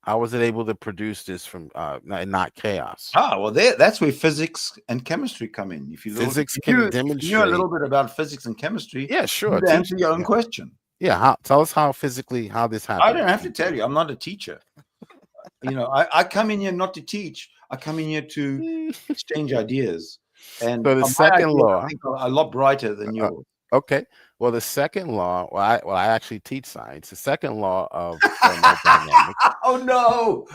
How was it able to produce this from not chaos? Well, that's where physics and chemistry come in. If you demonstrate, you know a little bit about physics and chemistry. Yeah, sure. You answer your own question. Yeah, tell us how this happened. I don't have to tell you. I'm not a teacher. I come in here not to teach. I come in here to exchange ideas. And So the my second ideas, law. I think, are a lot brighter than yours. Okay. Well, the second law. I actually teach science. The second law of thermodynamics Oh no,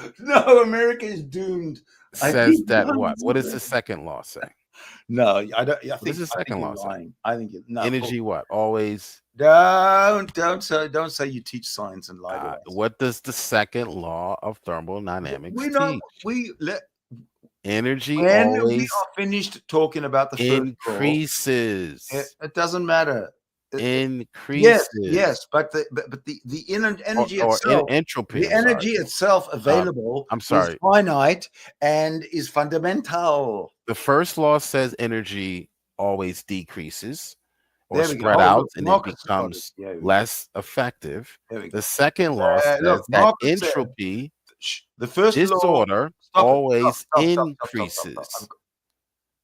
America is doomed. says that what? What does the second law say? No, I don't. I What does think, the I think second you're law say? lying. I think no. Energy what? Always. Don't say you teach science and lie to us. What does the second law of thermodynamics We teach? know Energy when we always are finished talking about the first increases. law, it doesn't matter. Increases. Yes, but the energy or itself, entropy. the energy itself available I'm sorry. is finite and is fundamental. The first law says energy always decreases or There we go. spread Oh, out, look, and it Marcus got becomes it. Yeah, we go. less effective. There we go. The second law says Look, that Marcus said, entropy, the first disorder, law, always stop. increases.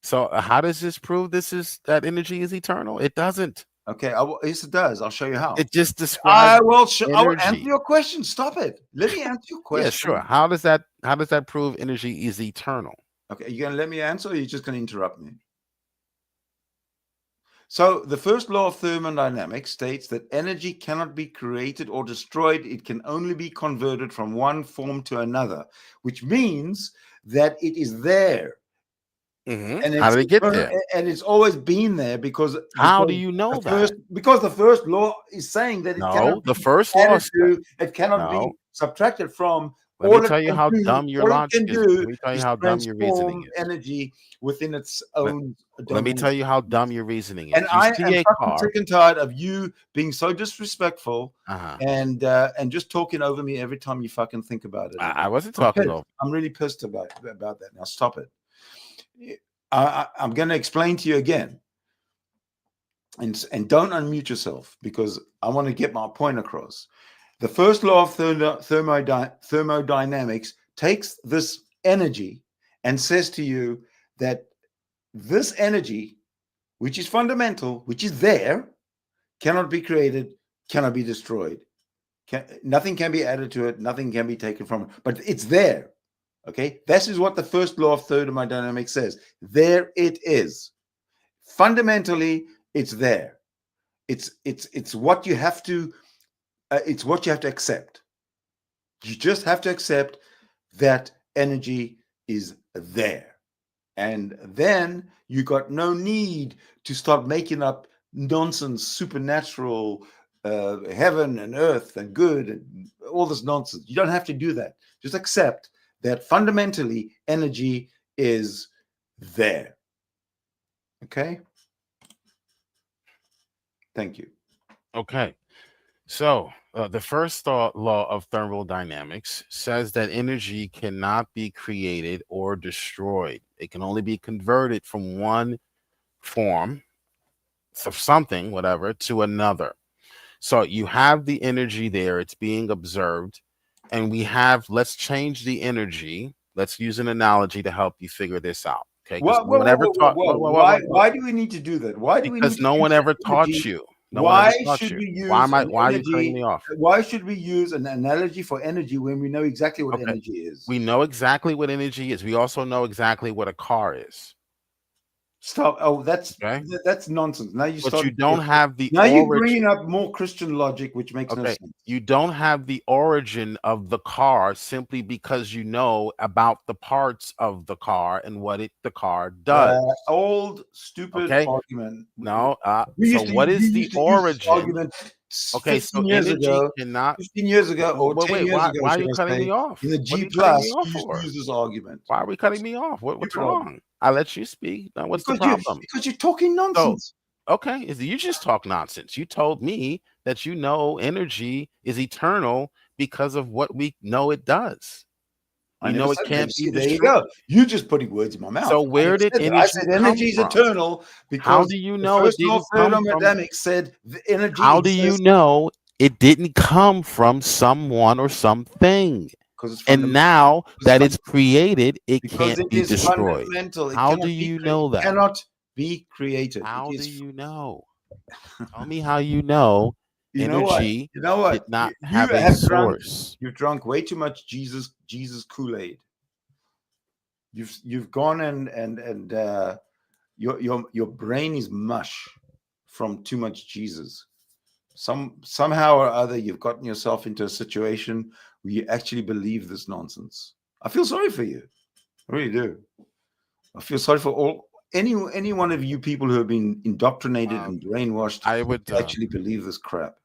So how does this prove that energy is eternal? It doesn't. Okay, yes, it does. I'll show you how. It just describes. I will answer energy. your question. Stop it. Let me answer your question. Yeah, sure. How does that prove energy is eternal? Okay, you gonna let me answer, or you're just gonna interrupt me? So the first law of thermodynamics states that energy cannot be created or destroyed. It can only be converted from one form to another, which means that it is there. And how did it get there? And it's always been there because how do you know that? Because the first law is saying that it cannot the first law it cannot be subtracted from. Let me tell you how dumb your logic is. Let me tell you how dumb your reasoning is. Energy within its own. Let me tell you how dumb your reasoning is. And I am fucking sick and tired of you being so disrespectful and just talking over me every time you fucking think about it. I wasn't talking over. I'm really pissed about that. Now stop it. I'm going to explain to you again, and don't unmute yourself because I want to get my point across. The first law of thermodynamics takes this energy and says to you that this energy, which is fundamental, which is there, cannot be created, cannot be destroyed. Nothing can be added to it, nothing can be taken from it, but it's there. Okay, this is what the first law of thermodynamics says. There it is. Fundamentally, it's there. It's what you have to. It's what you have to accept. You just have to accept that energy is there, and then you got no need to start making up nonsense, supernatural, heaven and earth and good and all this nonsense. You don't have to do that. Just accept that fundamentally energy is there. Okay? Thank you. Okay. So the first law of thermodynamics says that energy cannot be created or destroyed. It can only be converted from one form of something, whatever, to another. So you have the energy there. It's being observed. And we have, let's change the energy. Let's use an analogy to help you figure this out. Okay. Why do we need to do that? Because no one ever taught you. Why should we use? Why are you cutting me off? Why should we use an analogy for energy when we know exactly what energy is? We know exactly what energy is. We also know exactly what a car is. Stop. Oh, that's nonsense. Now you don't have the. Now you're bringing up more Christian logic, which makes no sense. You don't have the origin of the car simply because you know about the parts of the car and what the car does. Old stupid argument. No. So what is the origin? Okay, so energy cannot. 15 years ago or 10 years ago. Why are you cutting me off? In the G plus, you used to use this argument. Why are we cutting me off? What's wrong? I let you speak. Now, what's the problem? Because you're talking nonsense. Okay, you just talk nonsense. You told me that you know energy is eternal because of what we know it does. I know it can't be destroyed. There you go. You just putting words in my mouth. So where did energy I said energy is eternal because how do you know it didn't come from? Said the energy. How do you know it didn't come from someone or something? And now that it's created, it can't be destroyed. How do you know that? It cannot be created. How do you know? Tell me how you know energy did not have a source. You've drunk way too much Jesus Kool-Aid. You've gone and your brain is mush from too much Jesus. Somehow or other, you've gotten yourself into a situation where you actually believe this nonsense. I feel sorry for you. I really do. I feel sorry for any one of you people who have been indoctrinated and brainwashed to actually believe this crap.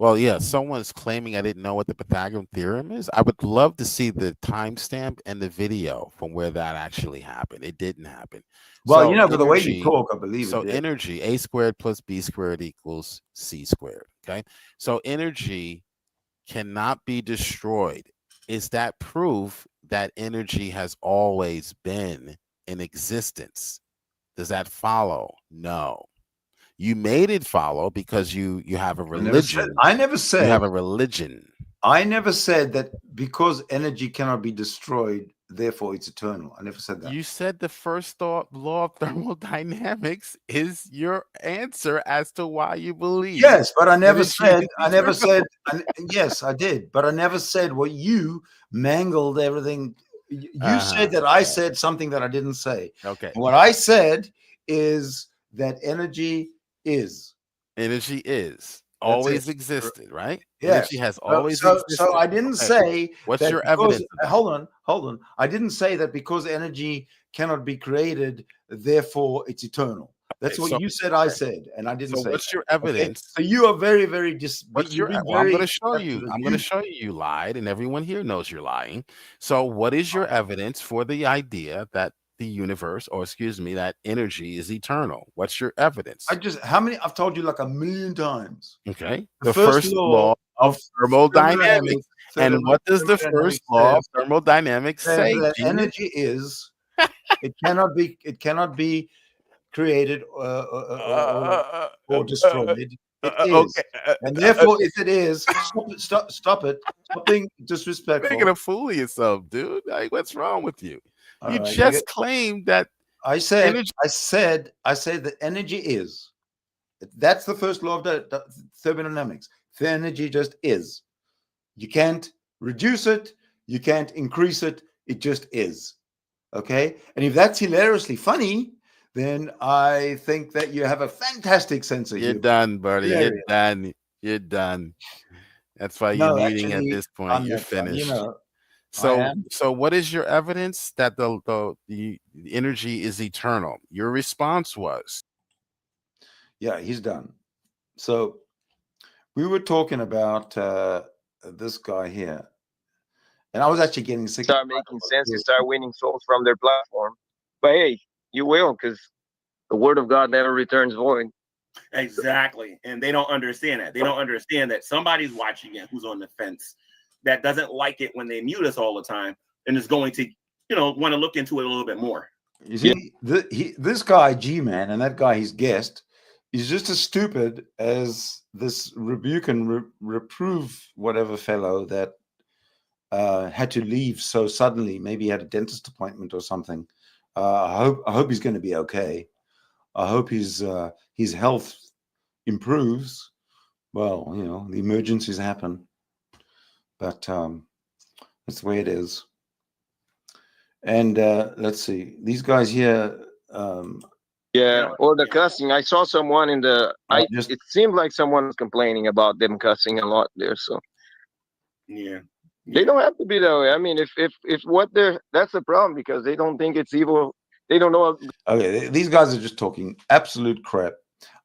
Well, yeah, someone's claiming I didn't know what the Pythagorean theorem is. I would love to see the timestamp and the video from where that actually happened. It didn't happen. Well, so but the way you talk, I believe so it did. Energy, A squared plus B squared equals C squared. Okay. So energy cannot be destroyed. Is that proof that energy has always been in existence? Does that follow? No. You made it follow because you have a religion. I never said you have a religion. I never said that because energy cannot be destroyed, therefore it's eternal. I never said that. You said the first law of thermodynamics is your answer as to why you believe. Yes, but I never said. Yes, I did, but I never said what you mangled everything. You said that I said something that I didn't say. Okay. And what I said is that energy is. Energy is. Always existed, right? Yes. Energy has always existed. existed. So I didn't say. What's your evidence? Hold on. I didn't say that because energy cannot be created, therefore it's eternal. That's what you said. I said, and I didn't say. So what's your evidence? Okay? So you are very, very What's your? Well, I'm going to show you. I'm going to show you lied, and everyone here knows you're lying. So what is your evidence for the idea that the universe, or excuse me, that energy is eternal? What's your evidence? I've told you like a million times. Okay. The first law of thermodynamics. And what does the first law of thermodynamics say? That energy is. It cannot be created or destroyed. It is. Okay. And therefore, if it is, stop it. Stop being disrespectful. You're making a fool of yourself, dude. Like, what's wrong with you? You right, just claimed that I said that energy is. That's the first law of the thermodynamics. The energy just is. You can't reduce it. You can't increase it. It just is. Okay? And if that's hilariously funny, then I think that you have a fantastic sense of humor. You're done, buddy. You're done. You're done. That's why you're leading at this point. You're finished. So what is your evidence that the energy is eternal? Your response was, yeah, he's done. So we were talking about this guy here, and I was actually getting sick. Start making sense and start winning souls from their platform. But hey, you will, because the word of God never returns void. Exactly. And they don't understand that. They don't understand that somebody's watching it who's on the fence, that doesn't like it when they mute us all the time, and is going to, want to look into it a little bit more. You see, this guy, G-Man, and that guy, his guest, is just as stupid as this rebuke and reprove whatever fellow that had to leave so suddenly. Maybe he had a dentist appointment or something. I hope he's going to be okay. I hope his health improves. Well, the emergencies happen. But that's the way it is. And let's see. These guys here. Or the cussing. I saw someone in the. It seemed like someone was complaining about them cussing a lot there. So. Yeah. They don't have to be that way. I mean, if what they're, that's the problem, because they don't think it's evil. They don't know. Okay, these guys are just talking absolute crap.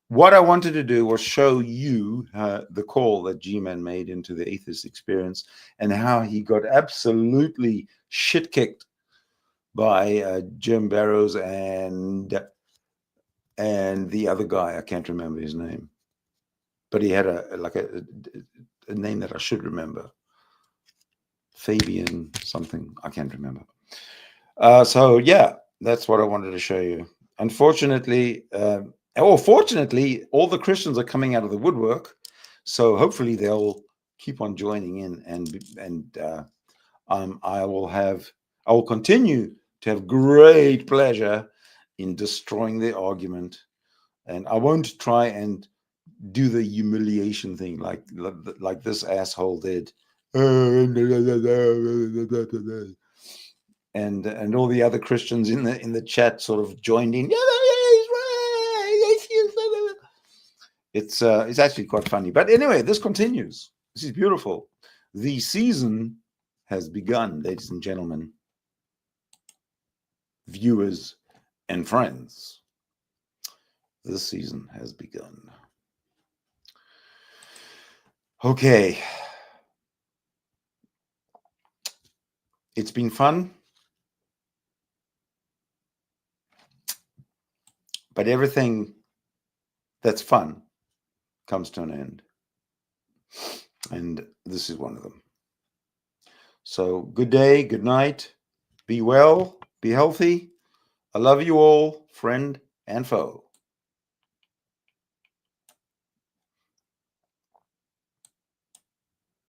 What I wanted to do was show you the call that G-Man made into the atheist experience, and how he got absolutely shit kicked by Jim Barrows and the other guy. I can't remember his name, but he had a name that I should remember. Fabian something. I can't remember. So yeah, that's what I wanted to show you. Unfortunately, fortunately, all the Christians are coming out of the woodwork, so hopefully they'll keep on joining in, and I will continue to have great pleasure in destroying their argument, and I won't try and do the humiliation thing like this asshole did, and all the other Christians in the chat sort of joined in. Yeah, he's It's actually quite funny. But anyway, this continues. This is beautiful. The season has begun, ladies and gentlemen, viewers and friends. This season has begun. Okay. It's been fun. But everything that's fun comes to an end. And this is one of them. So good day, good night. Be well, be healthy. I love you all, friend and foe.